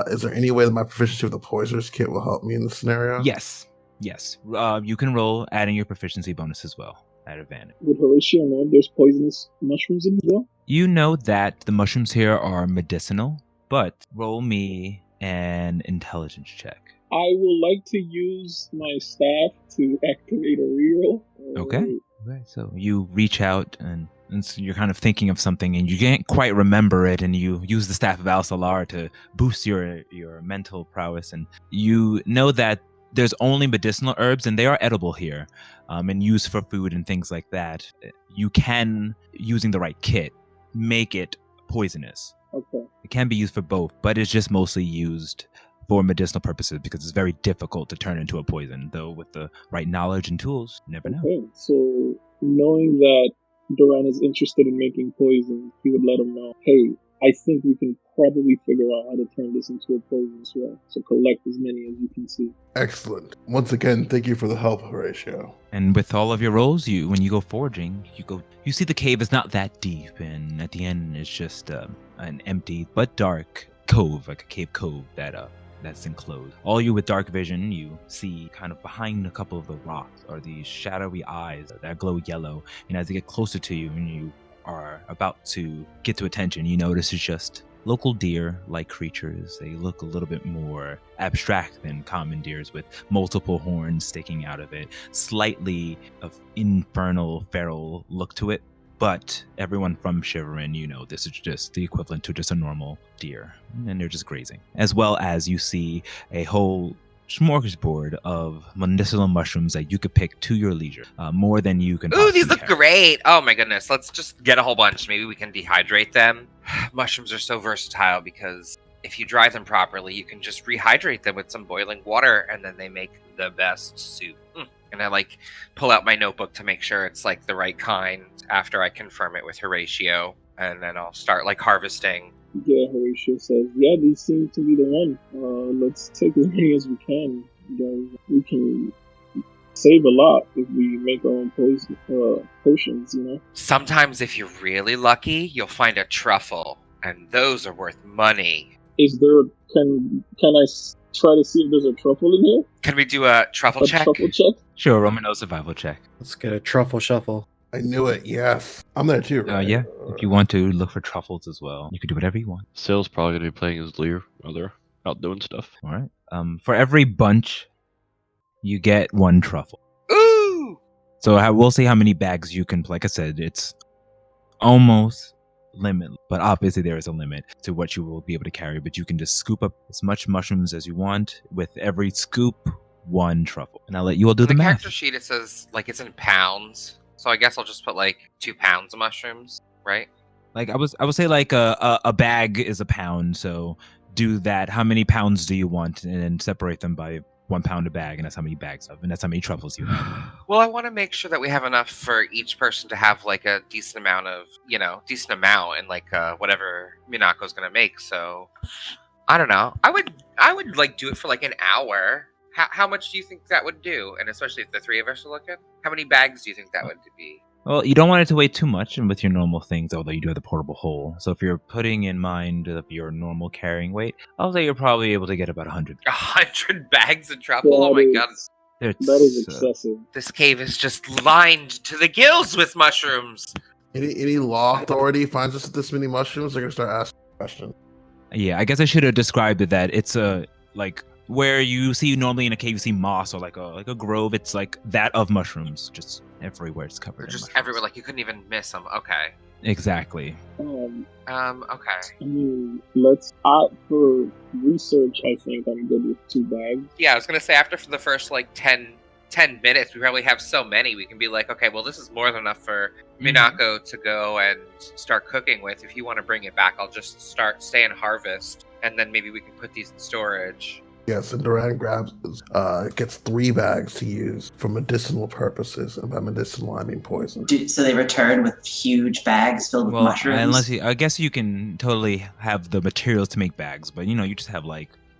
Is there any way that my proficiency with the poisoner's kit will help me in this scenario? Yes. You can roll adding your proficiency bonus as well at advantage. Would Horatio know if there's poisonous mushrooms in as well? You know that the mushrooms here are medicinal, but roll me an intelligence check. I would like to use my staff to activate a reroll. Okay. So you reach out and so you're kind of thinking of something and you can't quite remember it, and you use the Staff of Al-Salar to boost your mental prowess, and you know that there's only medicinal herbs and they are edible here, and used for food and things like that. You can, using the right kit, make it poisonous. Okay. It can be used for both, but it's just mostly used for medicinal purposes because it's very difficult to turn into a poison, though with the right knowledge and tools, you never know. Okay, so knowing that Duran is interested in making poison, he would let him know, hey, I think we can probably figure out how to turn this into a poison as well. So collect as many as you can see. Excellent. Once again, thank you for the help, Horatio. And with all of your rolls, when you go foraging, you see the cave is not that deep, and at the end it's just an empty but dark cove, like a cave cove that's enclosed. All you with dark vision, you see kind of behind a couple of the rocks are these shadowy eyes that glow yellow. And as they get closer to you and you are about to get to attention, you notice it's just local deer-like creatures. They look a little bit more abstract than common deers, with multiple horns sticking out of it, slightly of infernal feral look to it. But everyone from Shiverin, this is just the equivalent to just a normal deer, and they're just grazing. As well as you see a whole smorgasbord of medicinal mushrooms that you could pick to your leisure, more than you can. Ooh, these look carry. great! Oh my goodness, let's just get a whole bunch. Maybe we can dehydrate them. Mushrooms are so versatile because if you dry them properly, you can just rehydrate them with some boiling water, and then they make the best soup. And I pull out my notebook to make sure it's the right kind after I confirm it with Horatio, and then I'll start harvesting. Yeah, Horatio says, yeah, these seem to be the one. Let's take as many as we can. We can save a lot if we make our own potions, Sometimes if you're really lucky, you'll find a truffle, and those are worth money. Is there, can I try to see if there's a truffle in here? Can we do a truffle check? Truffle check? Sure, Romano survival check. Let's get a truffle shuffle. I knew it, yes. I'm there too, right? Yeah, if you want to look for truffles as well, you can do whatever you want. Sale's probably going to be playing his Lear while they're out doing stuff. All right. For every bunch, you get one truffle. Ooh! So we'll see how many bags you can. Like I said, it's almost limitless, but obviously there is a limit to what you will be able to carry. But you can just scoop up as much mushrooms as you want. With every scoop, one truffle. And I'll let you all do the math. Character sheet, it says it's in pounds. So I guess I'll just put 2 pounds of mushrooms, right? I would say a bag is a pound. So do that. How many pounds do you want, and then separate them by 1 pound a bag, and that's how many bags of, and that's how many truffles you have. Well, I want to make sure that we have enough for each person to have a decent amount of, and whatever Minako's gonna make. So I don't know. I would do it for an hour. How much do you think that would do? And especially if the three of us are looking, how many bags do you think that would be? Well, you don't want it to weigh too much, and with your normal things, although you do have the portable hole. So if you're putting in mind of your normal carrying weight, I'll say you're probably able to get about 100. 100 bags of truffle? Oh my god. That is excessive. This cave is just lined to the gills with mushrooms. Any law authority finds us this many mushrooms, they're going to start asking questions. Yeah, I guess I should have described it that it's where you see normally in a cave, you see moss or a grove. It's that of mushrooms, just everywhere. It's covered. They're just mushrooms. everywhere. You couldn't even miss them. Okay. Exactly. Okay. I mean, for research, I think I'm good with 2 bags. Yeah, I was gonna say after for the first 10 minutes, we probably have so many. We can be okay, well, this is more than enough for Minako to go and start cooking with. If you want to bring it back, I'll just stay and harvest, and then maybe we can put these in storage. Yes, and Duran gets 3 bags to use for medicinal purposes, and by medicinal I mean poison. So they return with huge bags filled with mushrooms? I guess you can totally have the materials to make bags, but you just have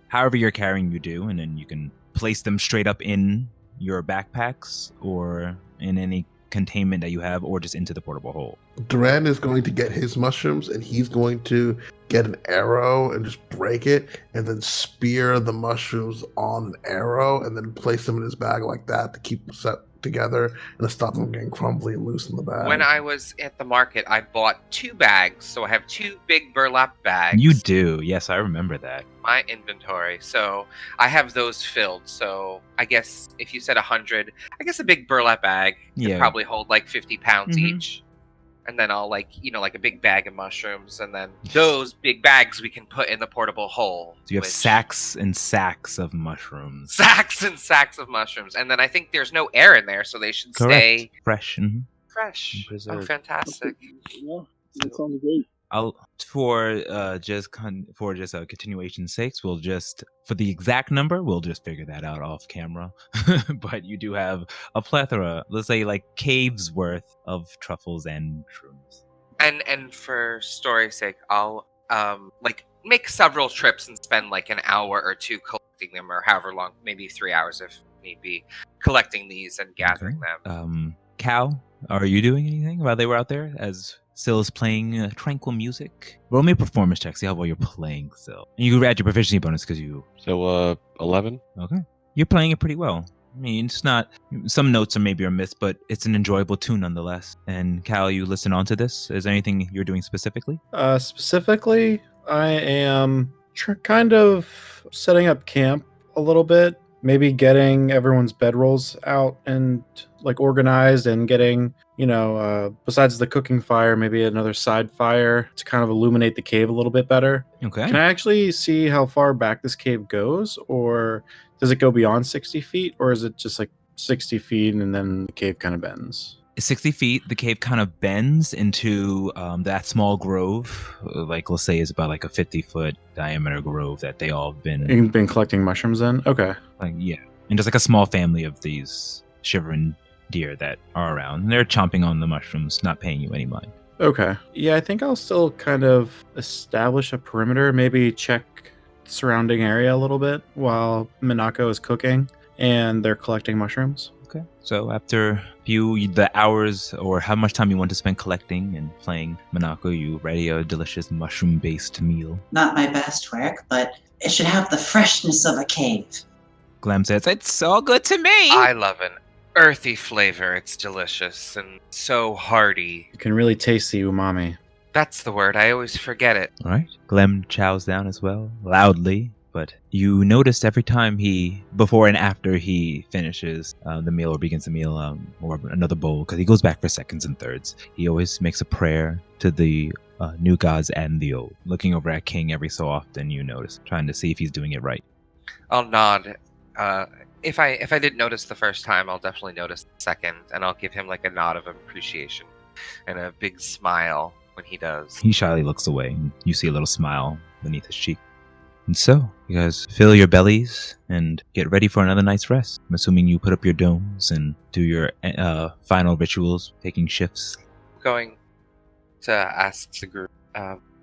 however you're carrying you do, and then you can place them straight up in your backpacks or in any containment that you have, or just into the portable hole. Duran is going to get his mushrooms, and he's going to get an arrow and just break it, and then spear the mushrooms on an arrow, and then place them in his bag like that to together and stop them getting crumbly and loose in the bag. When I was at the market, I bought 2 bags, so I have 2 big burlap bags. You do. Yes, I remember that. My inventory, so I have those filled. So I guess if you said 100, I guess a big burlap bag could probably hold like 50 pounds each. And then I'll like a big bag of mushrooms, and then those big bags we can put in the portable hole. So you have sacks and sacks of mushrooms. Sacks and sacks of mushrooms, and then I think there's no air in there, so they should stay fresh. Fresh. Preserved. Oh, fantastic! Yeah, that sounds great. For continuation sakes, we'll just, for the exact number, we'll just figure that out off camera. But you do have a plethora, let's say like caves worth of truffles and shrooms. And for story's sake, I'll like make several trips and spend like an hour or 2 collecting them, or however long, maybe 3 hours if need be, collecting these and gathering them. Cal, are you doing anything while they were out there as Syl is playing tranquil music? Roll me a performance check, see how well you're playing, Syl. And you add your proficiency bonus because you... So, 11? Okay. You're playing it pretty well. I mean, it's not... Some notes are maybe missed, but it's an enjoyable tune nonetheless. And Cal, you listen on to this. Is there anything you're doing specifically? Specifically, I am kind of setting up camp a little bit. Maybe getting everyone's bedrolls out and like organized, and getting, besides the cooking fire, maybe another side fire to kind of illuminate the cave a little bit better. Okay. Can I actually see how far back this cave goes, or does it go beyond 60 feet, or is it just like 60 feet and then the cave kind of bends? 60 feet, the cave kind of bends into that small grove. Like, let's say it's about like a 50-foot diameter grove that they all have been collecting mushrooms in? Okay. Like, yeah. And just like a small family of these shivering deer that are around. And they're chomping on the mushrooms, not paying you any mind. Okay. Yeah, I think I'll still kind of establish a perimeter, maybe check the surrounding area a little bit while Minako is cooking and they're collecting mushrooms. Okay. So after the hours or how much time you want to spend collecting and playing Minako, you ready a delicious mushroom-based meal. Not my best work, but it should have the freshness of a cave. Glam says, it's all good to me. I love an earthy flavor. It's delicious and so hearty. You can really taste the umami. That's the word. I always forget it. All right. Glam chows down as well, loudly. But you noticed every time before and after he finishes the meal or begins the meal or another bowl, because he goes back for seconds and thirds, he always makes a prayer to the new gods and the old. Looking over at King every so often, you notice, trying to see if he's doing it right. I'll nod. If I didn't notice the first time, I'll definitely notice the second, and I'll give him like a nod of appreciation and a big smile when he does. He shyly looks away, and you see a little smile beneath his cheek. And so, you guys fill your bellies and get ready for another night's rest. I'm assuming you put up your domes and do your final rituals, taking shifts. I'm going to ask the group.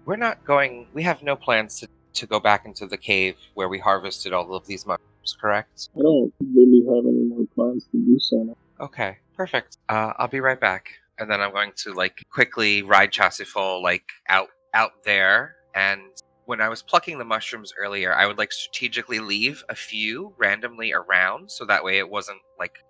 We have no plans to go back into the cave where we harvested all of these mushrooms, correct? I don't really have any more plans to do so now. Okay, perfect. I'll be right back. And then I'm going to quickly ride Chassifol out there. And when I was plucking the mushrooms earlier, I would strategically leave a few randomly around, so that way it wasn't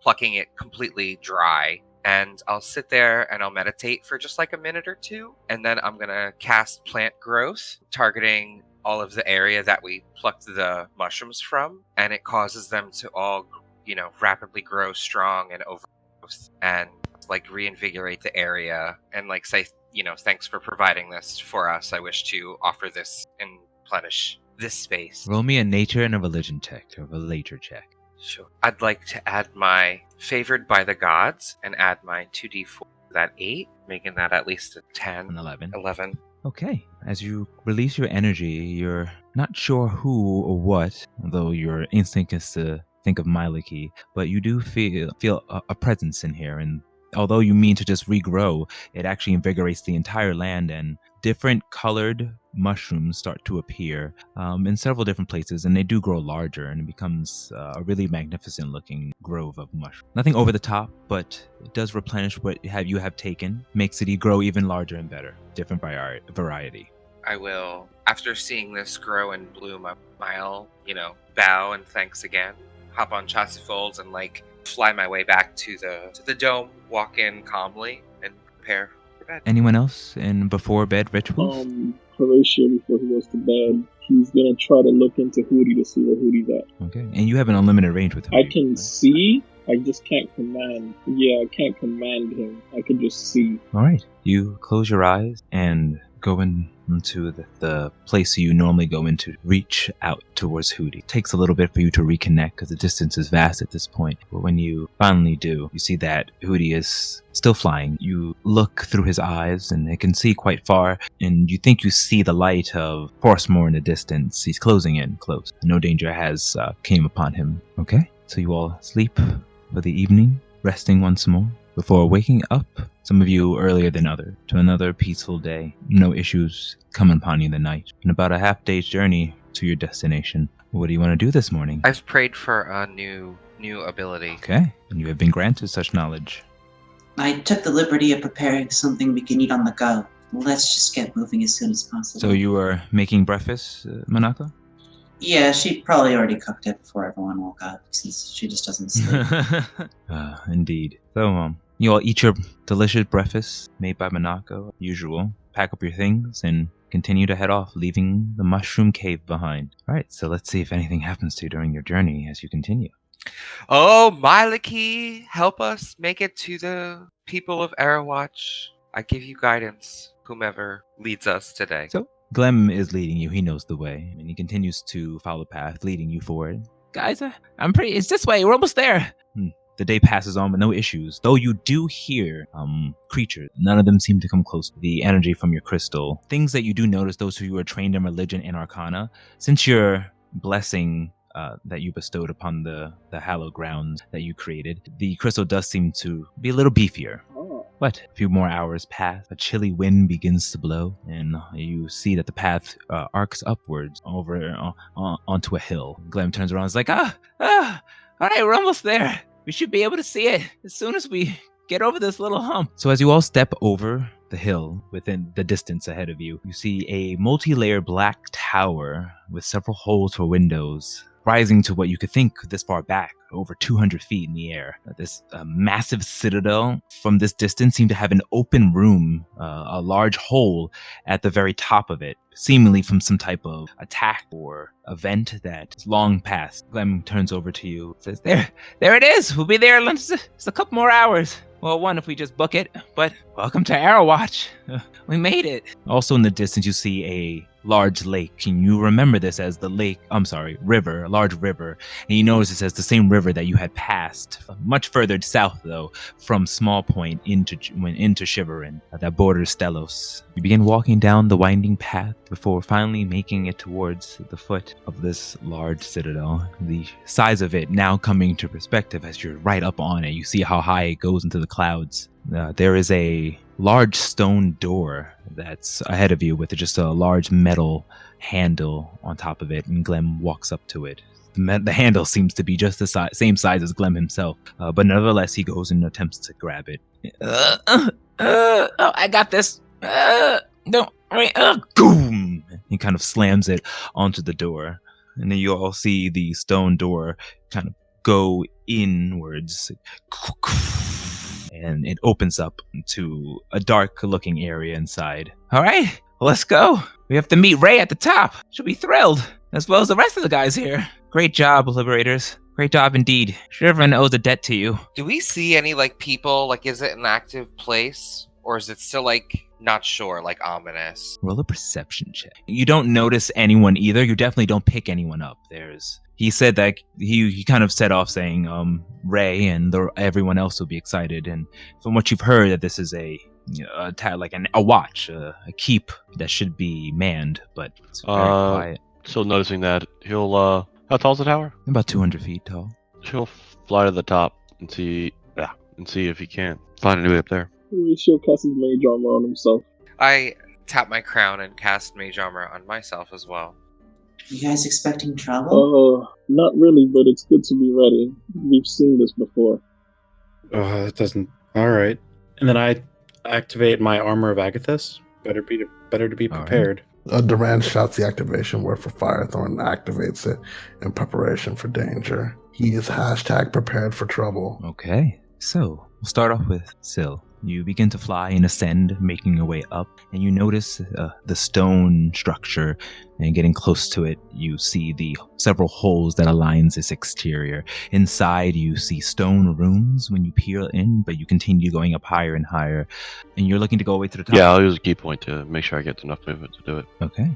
plucking it completely dry. And I'll sit there and I'll meditate for just a minute or two, and then I'm gonna cast plant growth, targeting all of the area that we plucked the mushrooms from, and it causes them to all, rapidly grow strong and overgrowth, and reinvigorate the area, and say, thanks for providing this for us. I wish to offer this and replenish this space. Roll me a nature and a religion check, or a later check. Sure. I'd like to add my favored by the gods and add my 2d4 to that 8, making that at least a 10. An 11. 11. Okay. As you release your energy, you're not sure who or what, although your instinct is to think of Myliki, but you do feel a presence in here, and although you mean to just regrow, it actually invigorates the entire land, and different colored mushrooms start to appear in several different places, and they do grow larger, and it becomes a really magnificent looking grove of mushrooms. Nothing over the top, but it does replenish what you have taken, makes it grow even larger and better. Different variety. I will, after seeing this grow and bloom, I'll, bow and thanks again, hop on Chassifol and fly my way back to the dome, walk in calmly, and prepare for bed. Anyone else in before bed rituals? Horatio, before he goes to bed, he's gonna try to look into Hootie to see where Hootie's at. Okay. And you have an unlimited range with Hootie. I can see, I just can't command. Yeah, I can't command him. I can just see. All right. You close your eyes and go into the place you normally go into, reach out towards Hootie. It takes a little bit for you to reconnect because the distance is vast at this point. But when you finally do, you see that Hootie is still flying. You look through his eyes and it can see quite far, and you think you see the light of Portsmore in the distance. He's closing in close. No danger has came upon him. Okay, so you all sleep for the evening, resting once more, before waking up, some of you earlier than others, to another peaceful day. No issues come upon you in the night. And about a half-day's journey to your destination. What do you want to do this morning? I've prayed for a new ability. Okay, and you have been granted such knowledge. I took the liberty of preparing something we can eat on the go. Let's just get moving as soon as possible. So you are making breakfast, Monako? Yeah, she probably already cooked it before everyone woke up, since she just doesn't sleep. Indeed. So, you all eat your delicious breakfast made by Monako, usual. Pack up your things and continue to head off, leaving the mushroom cave behind. All right, so let's see if anything happens to you during your journey as you continue. Oh, Maliki, help us make it to the people of ArrowWatch. I give you guidance, whomever leads us today. So, Glem is leading you. He knows the way, and he continues to follow the path, leading you forward. Guys, it's this way. We're almost there. The day passes on with no issues, though you do hear creatures. None of them seem to come close to the energy from your crystal. Things that you do notice, those who are trained in religion and arcana, since your blessing that you bestowed upon the hallowed grounds that you created, the crystal does seem to be a little beefier. But a few more hours pass, a chilly wind begins to blow, and you see that the path arcs upwards over onto a hill. Glem turns around and is like, all right, we're almost there. We should be able to see it as soon as we get over this little hump. So as you all step over the hill within the distance ahead of you, you see a multi-layered black tower with several holes for windows, rising to what you could think this far back, over 200 feet in the air. This massive citadel from this distance seemed to have an open room, a large hole at the very top of it, seemingly from some type of attack or event that is long past. Clem turns over to you, says, there it is. We'll be there in just a couple more hours. Well, one if we just book it, but welcome to ArrowWatch. We made it. Also in the distance, you see a large lake, and you remember this as the river, a large river, and you notice this as the same river that you had passed much further south, though, from Small Point into Shiverin, that borders Stelos. You begin walking down the winding path before finally making it towards the foot of this large citadel. The size of it now coming to perspective as you're right up on it. You see how high it goes into the clouds. There is a large stone door that's ahead of you with just a large metal handle on top of it, and Glem walks up to it. The handle seems to be just the same size as Glem himself, but nevertheless he goes and attempts to grab it. I got this. Boom! He kind of slams it onto the door, and then you all see the stone door kind of go inwards, and it opens up to a dark-looking area inside. All right, let's go. We have to meet Ray at the top. She'll be thrilled, as well as the rest of the guys here. Great job, Liberators. Great job indeed. Everyone owes a debt to you. Do we see any, people? Is it an active place? Or is it still, not sure, ominous? Roll a perception check. You don't notice anyone either. You definitely don't pick anyone up. He said that he kind of set off saying Ray and everyone else will be excited. And from what you've heard, that this is a watch, a keep that should be manned, but it's very quiet. So noticing that, he'll, how tall is the tower? About 200 feet tall. He'll fly to the top and see if he can find a way up there. Horatio casts his mage armor on himself. I tap my crown and cast mage armor on myself as well. You guys expecting trouble? Not really, but it's good to be ready. We've seen this before. That doesn't... Alright. And then I activate my Armor of Agathis. Better to be prepared. Duran shouts the activation word for Firethorn and activates it in preparation for danger. He is #prepared for trouble. Okay, so we'll start off with Syl. You begin to fly and ascend, making your way up, and you notice the stone structure, and getting close to it, you see the several holes that aligns its exterior. Inside, you see stone rooms when you peer in, but you continue going up higher and higher, and you're looking to go away to the top. Yeah, I'll use a key point to make sure I get enough movement to do it. Okay.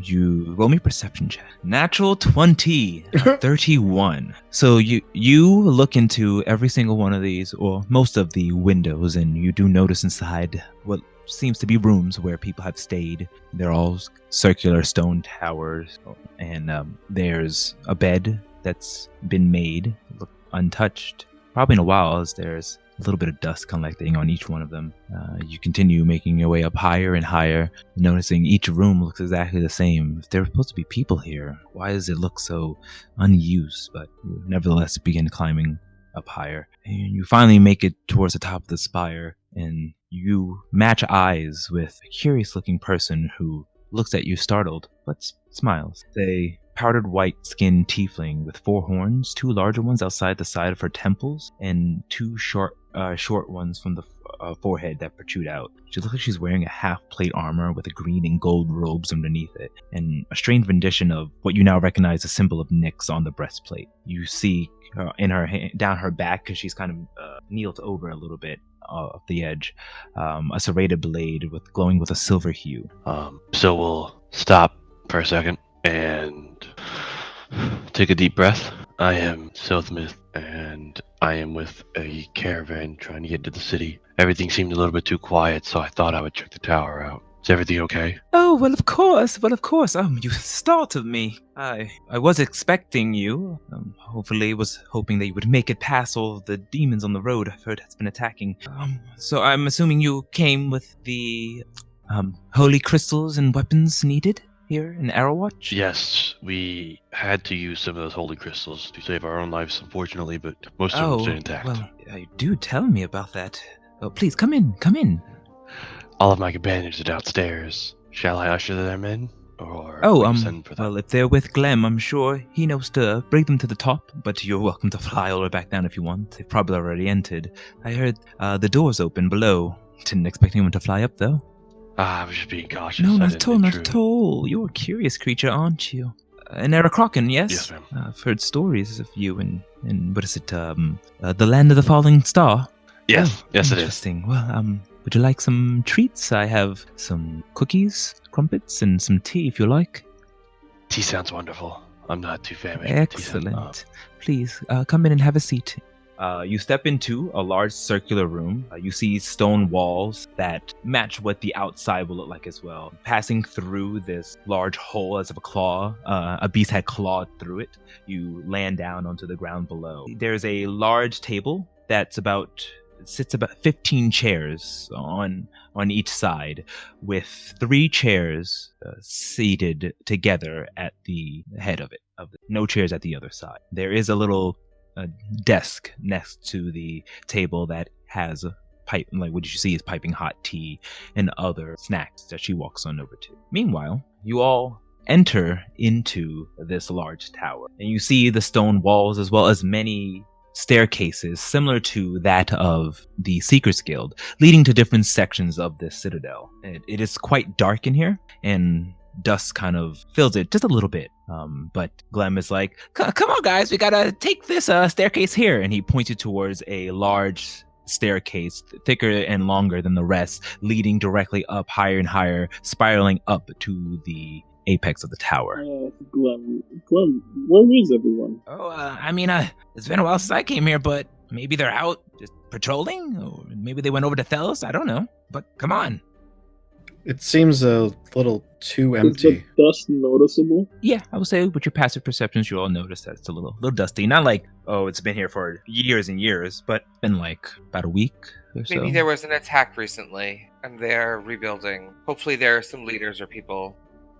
You roll me a perception check. Natural 20, 31. So you look into every single one of these, or most of the windows, and you do notice inside what seems to be rooms where people have stayed. They're all circular stone towers, and there's a bed that's been made, look untouched, probably in a while, as there's a little bit of dust collecting on each one of them. You continue making your way up higher and higher, noticing each room looks exactly the same. If there were supposed to be people here, why does it look so unused? But you nevertheless begin climbing up higher. And you finally make it towards the top of the spire, and you match eyes with a curious-looking person who looks at you startled, but smiles. A powdered white-skinned tiefling with 4 horns, 2 larger ones outside the side of her temples, and 2 short ones from the forehead that protrude out. She looks like she's wearing a half-plate armor with a green and gold robes underneath it, and a strange rendition of what you now recognize the symbol of Nyx on the breastplate. You see in her hand, down her back, because she's kind of kneeled over a little bit off the edge, a serrated blade glowing with a silver hue. So we'll stop for a second and take a deep breath. I am Silthmith, and I am with a caravan trying to get to the city. Everything seemed a little bit too quiet, so I thought I would check the tower out. Is everything okay? Oh, well, of course. You startled me. I was expecting you. Hopefully, was hoping that you would make it past all of the demons on the road I've heard has been attacking. So I'm assuming you came with the holy crystals and weapons needed here in ArrowWatch? Yes, we had to use some of those holy crystals to save our own lives, unfortunately, but most of them stayed intact. Well, do tell me about that. Oh, please, come in. All of my companions are downstairs. Shall I usher them in? Or send for them? Well, if they're with Glenn, I'm sure he knows to bring them to the top, but you're welcome to fly all the way back down if you want. They've probably already entered. I heard the doors open below. Didn't expect anyone to fly up, though. I was just being cautious. No, not at all. You're a curious creature, aren't you? And Eric Crocken, yes? Yes, ma'am. I've heard stories of you in what is it, the land of the falling star? Yes, yes it is. Interesting. Well, would you like some treats? I have some cookies, crumpets, and some tea if you like. Tea sounds wonderful. I'm not too famished. Excellent. Please, come in and have a seat. You step into a large circular room. You see stone walls that match what the outside will look like as well. Passing through this large hole as of a claw, a beast had clawed through it. You land down onto the ground below. There's a large table that sits about 15 chairs on each side, with 3 chairs seated together at the head of it. No chairs at the other side. There is a little desk next to the table that has a pipe, like what you see is piping hot tea and other snacks that she walks on over to. Meanwhile, you all enter into this large tower, and you see the stone walls as well as many staircases similar to that of the Seekers Guild, leading to different sections of this citadel. It is quite dark in here, and dust kind of fills it just a little bit. But Glenn is like, come on guys, we gotta take this staircase here. And he pointed towards a large staircase, thicker and longer than the rest, leading directly up higher and higher, spiraling up to the apex of the tower. Glenn, where is everyone? It's been a while since I came here, but maybe they're out just patrolling, or maybe they went over to Thelos, I don't know. But come on. It seems a little too empty. Is the dust noticeable? Yeah, I would say with your passive perceptions, you all notice that it's a little dusty. Not like, oh, it's been here for years and years, but been like about a week or so. Maybe there was an attack recently, and they're rebuilding. Hopefully there are some leaders or people.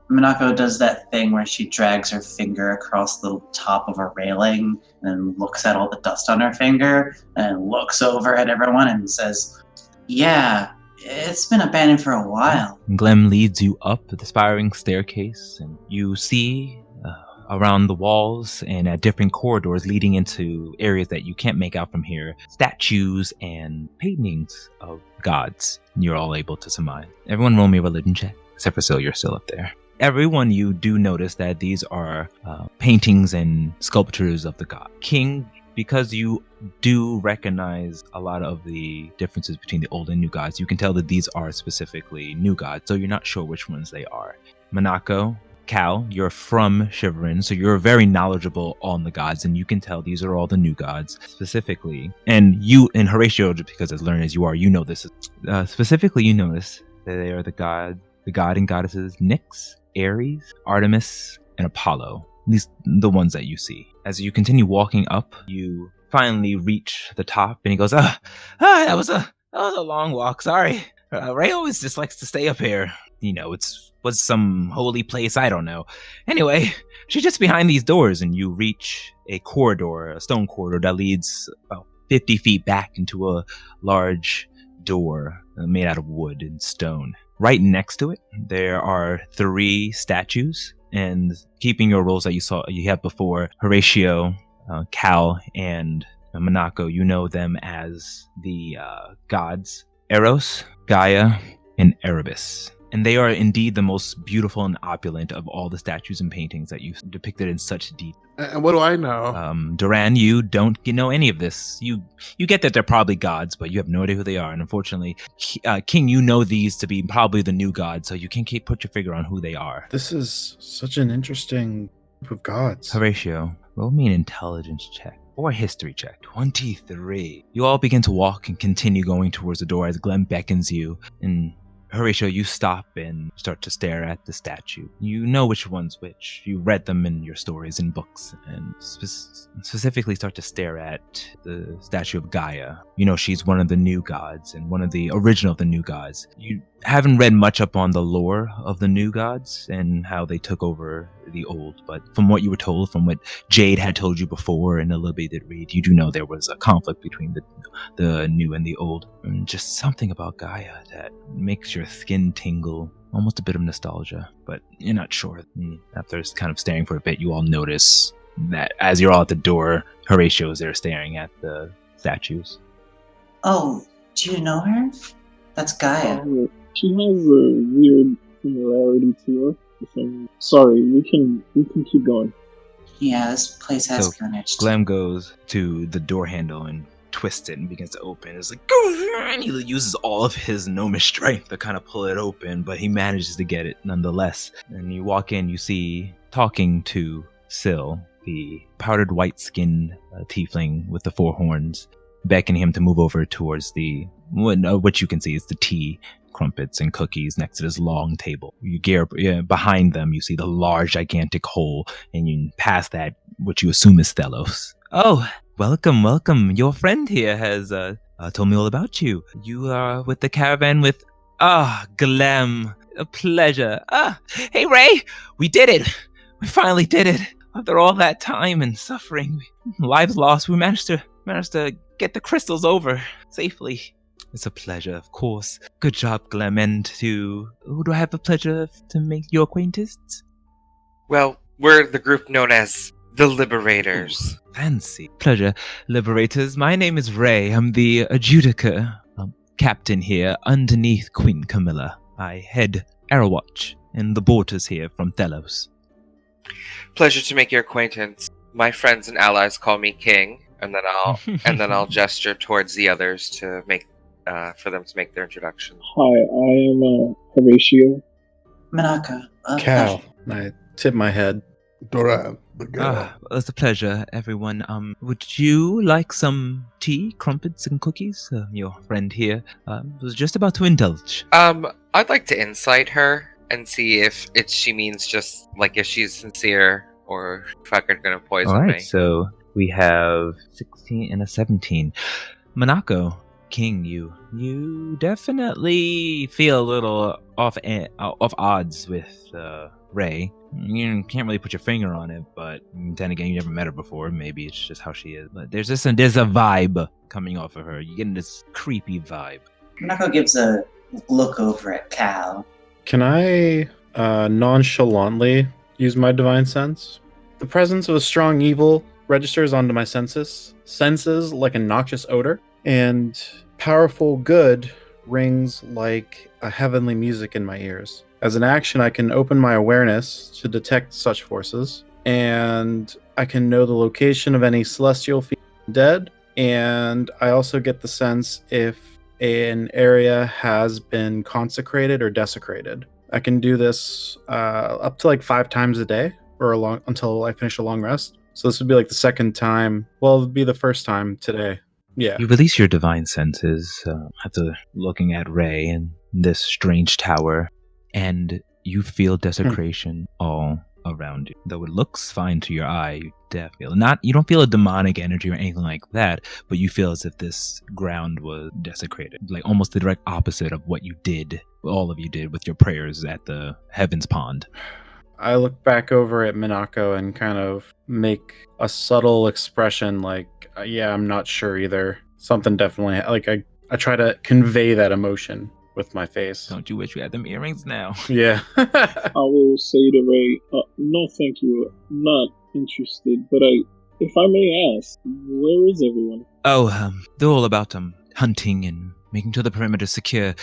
Minako does that thing where she drags her finger across the top of a railing and looks at all the dust on her finger and looks over at everyone and says, yeah, It's been abandoned for a while. Glem leads you up the spiraling staircase, and you see around the walls and at different corridors leading into areas that you can't make out from here, statues and paintings of gods. You're all able to surmise. Everyone roll me a religion check, except for Sil, you're still up there. Everyone, you do notice that these are paintings and sculptures of the god. King, because you do recognize a lot of the differences between the old and new gods, you can tell that these are specifically new gods, so you're not sure which ones they are. Manako, Cal, you're from Shiverin, so you're very knowledgeable on the gods, and you can tell these are all the new gods specifically. And you, and Horatio, just because as learned as you are, you know this. Specifically, you notice that they are the god and goddesses Nyx, Ares, Artemis, and Apollo. These the ones that you see. As you continue walking up, you finally reach the top, and he goes, that was a long walk. Sorry. Ray always just likes to stay up here. You know, was some holy place, I don't know. Anyway, she's just behind these doors, and you reach a corridor, a stone corridor that leads about 50 feet back into a large door made out of wood and stone. Right next to it, there are 3 statues, and keeping your roles that you had before, Horatio, Cal, and Manako, you know them as the gods Eros, Gaia, and Erebus. And they are indeed the most beautiful and opulent of all the statues and paintings that you've depicted in such detail. And what do I know? Duran, you don't know any of this. You get that they're probably gods, but you have no idea who they are. And unfortunately, King, you know these to be probably the new gods, so you can't put your finger on who they are. This is such an interesting group of gods. Horatio, roll me an intelligence check. Or a history check. 23. You all begin to walk and continue going towards the door as Glenn beckons you, and Horatio, you stop and start to stare at the statue. You know which one's which. You read them in your stories and books, and specifically start to stare at the statue of Gaia. You know she's one of the new gods and one of the original of the new gods. You haven't read much up on the lore of the new gods and how they took over the old, but from what you were told, from what Jade had told you before and a little bit that read, you do know there was a conflict between the new and the old. And just something about Gaia that makes your skin tingle, almost a bit of nostalgia, but you're not sure. After kind of staring for a bit, you all notice that as you're all at the door, Horatio is there staring at the statues. Oh, do you know her? That's Gaia. She has a weird similarity to her. Sorry, we can keep going. Yeah, this place has So, carnage. Glam goes to the door handle and twists it and begins to open. It's like, and he uses all of his gnomish strength to kind of pull it open, but he manages to get it nonetheless. And you walk in, you see, talking to Sil, the powdered white-skinned tiefling with the 4 horns, beckoning him to move over towards what you can see is the tea, crumpets, and cookies next to this long table. You behind them, you see the large, gigantic hole, and you pass that, what you assume is Thelos. Oh, welcome. Your friend here has told me all about you. You are with the caravan with... Glem. A pleasure. Hey, Ray! We did it! We finally did it! After all that time and suffering, lives lost, we managed to get the crystals over safely. It's a pleasure, of course. Good job, Glem. And who do I have the pleasure to make your acquaintance? Well, we're the group known as the Liberators. Fancy. Pleasure, Liberators. My name is Ray. I'm the adjudicator, captain here underneath Queen Camilla. I head ArrowWatch, and the Borters here from Thelos. Pleasure to make your acquaintance. My friends and allies call me King, and then I'll gesture towards the others to make for them to make their introduction. Hi, I am Horatio. Manaka. Cal. I tip my head. Duran, the girl. It's a pleasure, everyone. Would you like some tea, crumpets, and cookies? Your friend here was just about to indulge. I'd like to insight her and see if she means just like if she's sincere or fucking gonna poison All right, me. so we have 16 and a 17. Manako, King, you definitely feel a little off odds with Ray. You can't really put your finger on it, but then again, you never met her before. Maybe it's just how she is. But there's a vibe coming off of her. You're getting this creepy vibe. Manako gives a look over at Cal. Can I nonchalantly use my divine sense? The presence of a strong evil registers onto my senses like a noxious odor, and powerful good rings like a heavenly music in my ears. As an action, I can open my awareness to detect such forces, and I can know the location of any celestial dead, and I also get the sense if an area has been consecrated or desecrated. I can do this up to like 5 times a day until I finish a long rest. So this would be like the second time. Well, it would be the first time today. Yeah. You release your divine senses after looking at Ray in this strange tower, and you feel desecration all around you. Though it looks fine to your eye, you don't feel a demonic energy or anything like that, but you feel as if this ground was desecrated, like almost the direct opposite of what you did, all of you did with your prayers at the Heaven's Pond. I look back over at Minako and kind of make a subtle expression like, yeah, I'm not sure either. Something definitely, like I try to convey that emotion with my face. Don't you wish you had them earrings now? Yeah. I will say to Ray, no thank you, I'm not interested, but if I may ask, where is everyone? Oh, they're all about hunting and making sure the perimeter is secure.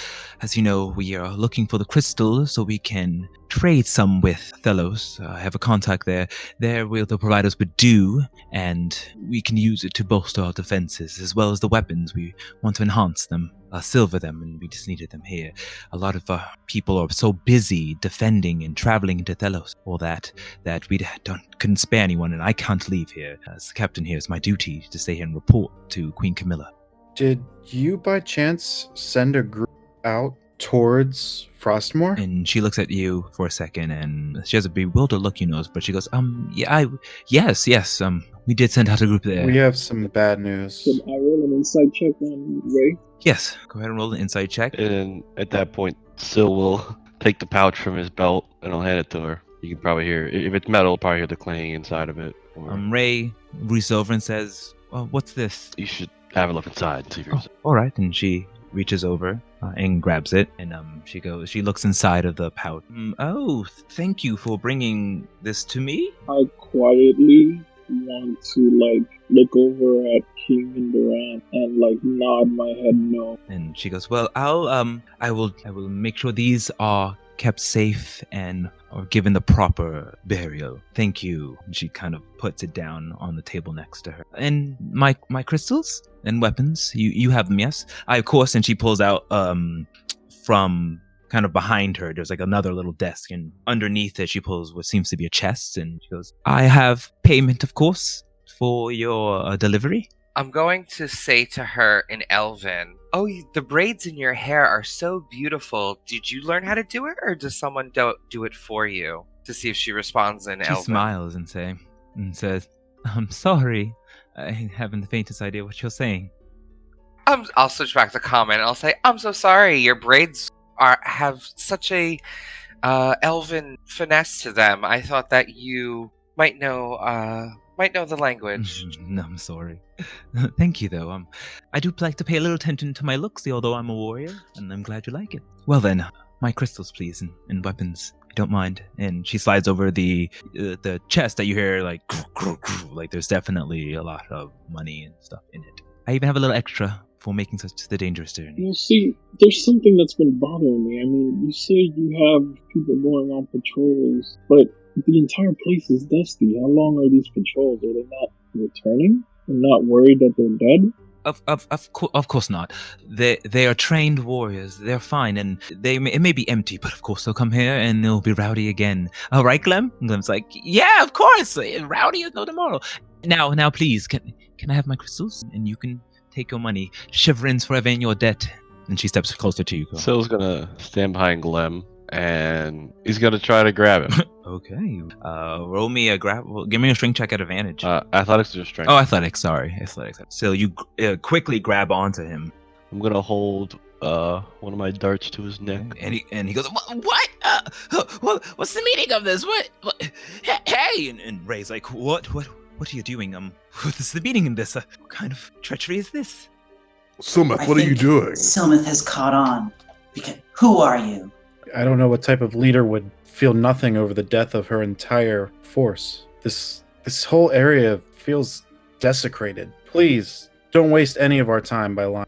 As you know, we are looking for the crystal so we can trade some with Thelos. I have a contact there. They'll provide us with dew, and we can use it to bolster our defenses, as well as the weapons. We want to enhance them, silver them, and we just needed them here. A lot of people are so busy defending and traveling into Thelos, all that we couldn't spare anyone, and I can't leave here. As the captain here, it's my duty to stay here and report to Queen Camilla. Did you by chance send a group out towards Frostmoor? And she looks at you for a second, and she has a bewildered look, but she goes, yes, we did send out a group there. We have some bad news. Can I roll an insight check on Ray? Yes, go ahead and roll an insight check. And at that point, Syl will take the pouch from his belt and I'll hand it to her. You can probably hear, if it's metal, probably hear the clanging inside of it. Ray reaches over and says, what's this? You should have a look inside and see for yourself. All right, and she reaches over and grabs it, and she looks inside of the pouch. Oh, thank you for bringing this to me. I quietly want to look over at King and Durant and nod my head no. And she goes, well, I will make sure these are kept safe and are given the proper burial. Thank you. And she kind of puts it down on the table next to her. And my crystals and weapons, you have them, yes? Of course. And she pulls out from kind of behind her, there's another little desk, and underneath it she pulls what seems to be a chest, and she goes, I have payment, of course, for your delivery. I'm going to say to her in Elven, oh, the braids in your hair are so beautiful. Did you learn how to do it, or does someone do it for you? To see if she responds in Elven. She smiles and says, I'm sorry. I haven't the faintest idea what you're saying. I'll switch back to common. I'll say, I'm so sorry. Your braids have such a Elven finesse to them. I thought that you might know the language. No, I'm sorry. Thank you, though. I do like to pay a little attention to my looks, although I'm a warrior, and I'm glad you like it. Well then, my crystals, please, and weapons. I don't mind. And she slides over the chest that you hear, there's definitely a lot of money and stuff in it. I even have a little extra for making such the dangerous journey. Well, see, there's something that's been bothering me. I mean, you say you have people going on patrols, but the entire place is dusty. How long are these patrols? Are they not returning? I'm not worried that they're dead? Of course not. They are trained warriors. They're fine, and it may be empty, but of course they'll come here and it'll be rowdy again. Oh, right, Clem? And Clem's like, yeah, of course. Rowdy is no tomorrow. Now, please, can I have my crystals? And you can take your money. Shiverins forever in your debt. And she steps closer to you. Syl's gonna stand behind Glem, and he's gonna try to grab him. Okay. Roll me a grab. Well, give me a strength check at advantage. Athletics or strength? Oh, athletics. Sorry, athletics. So you quickly grab onto him. I'm gonna hold one of my darts to his neck. And he goes, what? What's the meaning of this? What? Hey! And Ray's like, what are you doing? What is the meaning in this? What kind of treachery is this? Silmith, what are you doing? Silmith has caught on, Because who are you? I don't know what type of leader would feel nothing over the death of her entire force. This whole area feels desecrated. Please, don't waste any of our time by lying.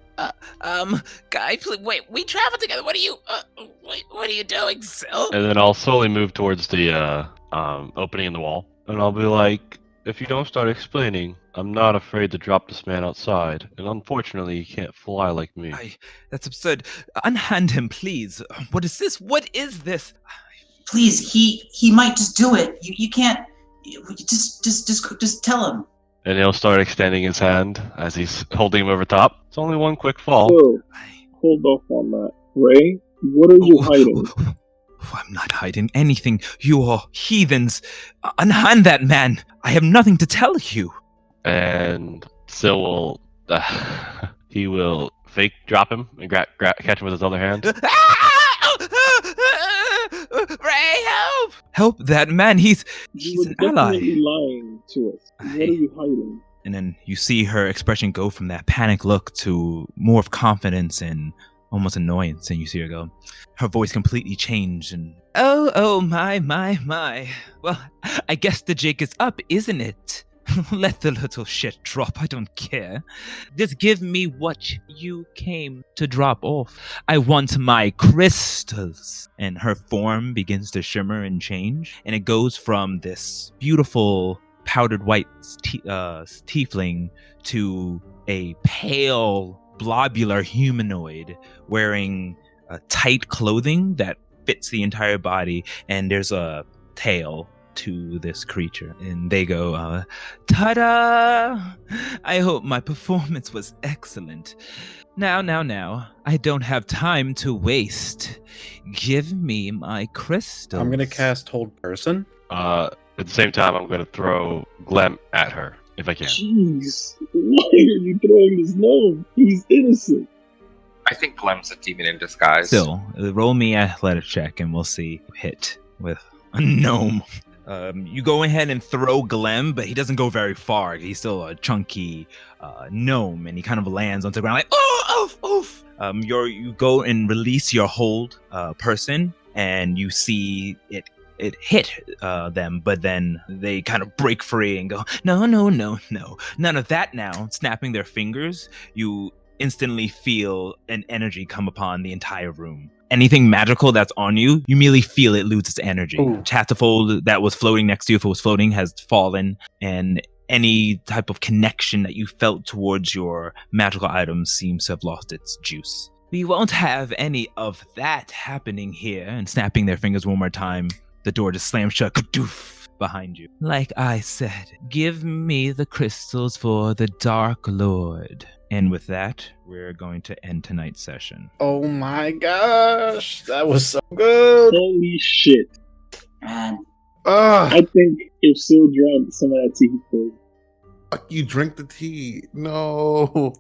Guy, please, wait, we traveled together. What are you doing, Sil? And then I'll slowly move towards the opening in the wall, and I'll be like, if you don't start explaining, I'm not afraid to drop this man outside, and unfortunately he can't fly like me. That's absurd. Unhand him, please. What is this? What is this? Please, he might just do it. You can't. Just tell him. And he'll start extending his hand as he's holding him over top. It's only one quick fall. So, hold off on that. Ray, what are you hiding? I'm not hiding anything. You are heathens. Unhand that man. I have nothing to tell you. And Sil will... he will fake drop him and catch him with his other hand. Ray, help! Help that man. He's an ally. Definitely lying to us. What are you hiding? And then you see her expression go from that panic look to more of confidence and almost annoyance, and you see her go, her voice completely changed, and oh, my. Well, I guess the jig is up, isn't it? Let the little shit drop, I don't care. Just give me what you came to drop off. I want my crystals. And her form begins to shimmer and change, and it goes from this beautiful powdered white tiefling to a pale blobular humanoid wearing tight clothing that fits the entire body, and there's a tail to this creature, and they go, ta-da! I hope my performance was excellent. Now, I don't have time to waste. Give me my crystals. I'm gonna cast Hold Person. At the same time, I'm going to throw Glem at her, if I can. Jeez, why are you throwing this gnome? He's innocent. I think Glem's a demon in disguise. Still, roll me a athletic check, and we'll see hit with a gnome. You go ahead and throw Glem, but he doesn't go very far. He's still a chunky gnome, and he kind of lands onto the ground like, oof. You go and release your hold person, and you see it hit them, but then they kind of break free and go, no, none of that now. Snapping their fingers, you instantly feel an energy come upon the entire room. Anything magical that's on you, you immediately feel it lose its energy. Ooh. Chatterfold that was floating next to you, if it was floating, has fallen, and any type of connection that you felt towards your magical items seems to have lost its juice. We won't have any of that happening here. And snapping their fingers one more time, the door just slams shut, kadoof, behind you. Like I said, give me the crystals for the Dark Lord. And with that, we're going to end tonight's session. Oh my gosh, that was so good. Holy shit. Man, I think if Sil drank some of that tea, he would. You drink the tea. No.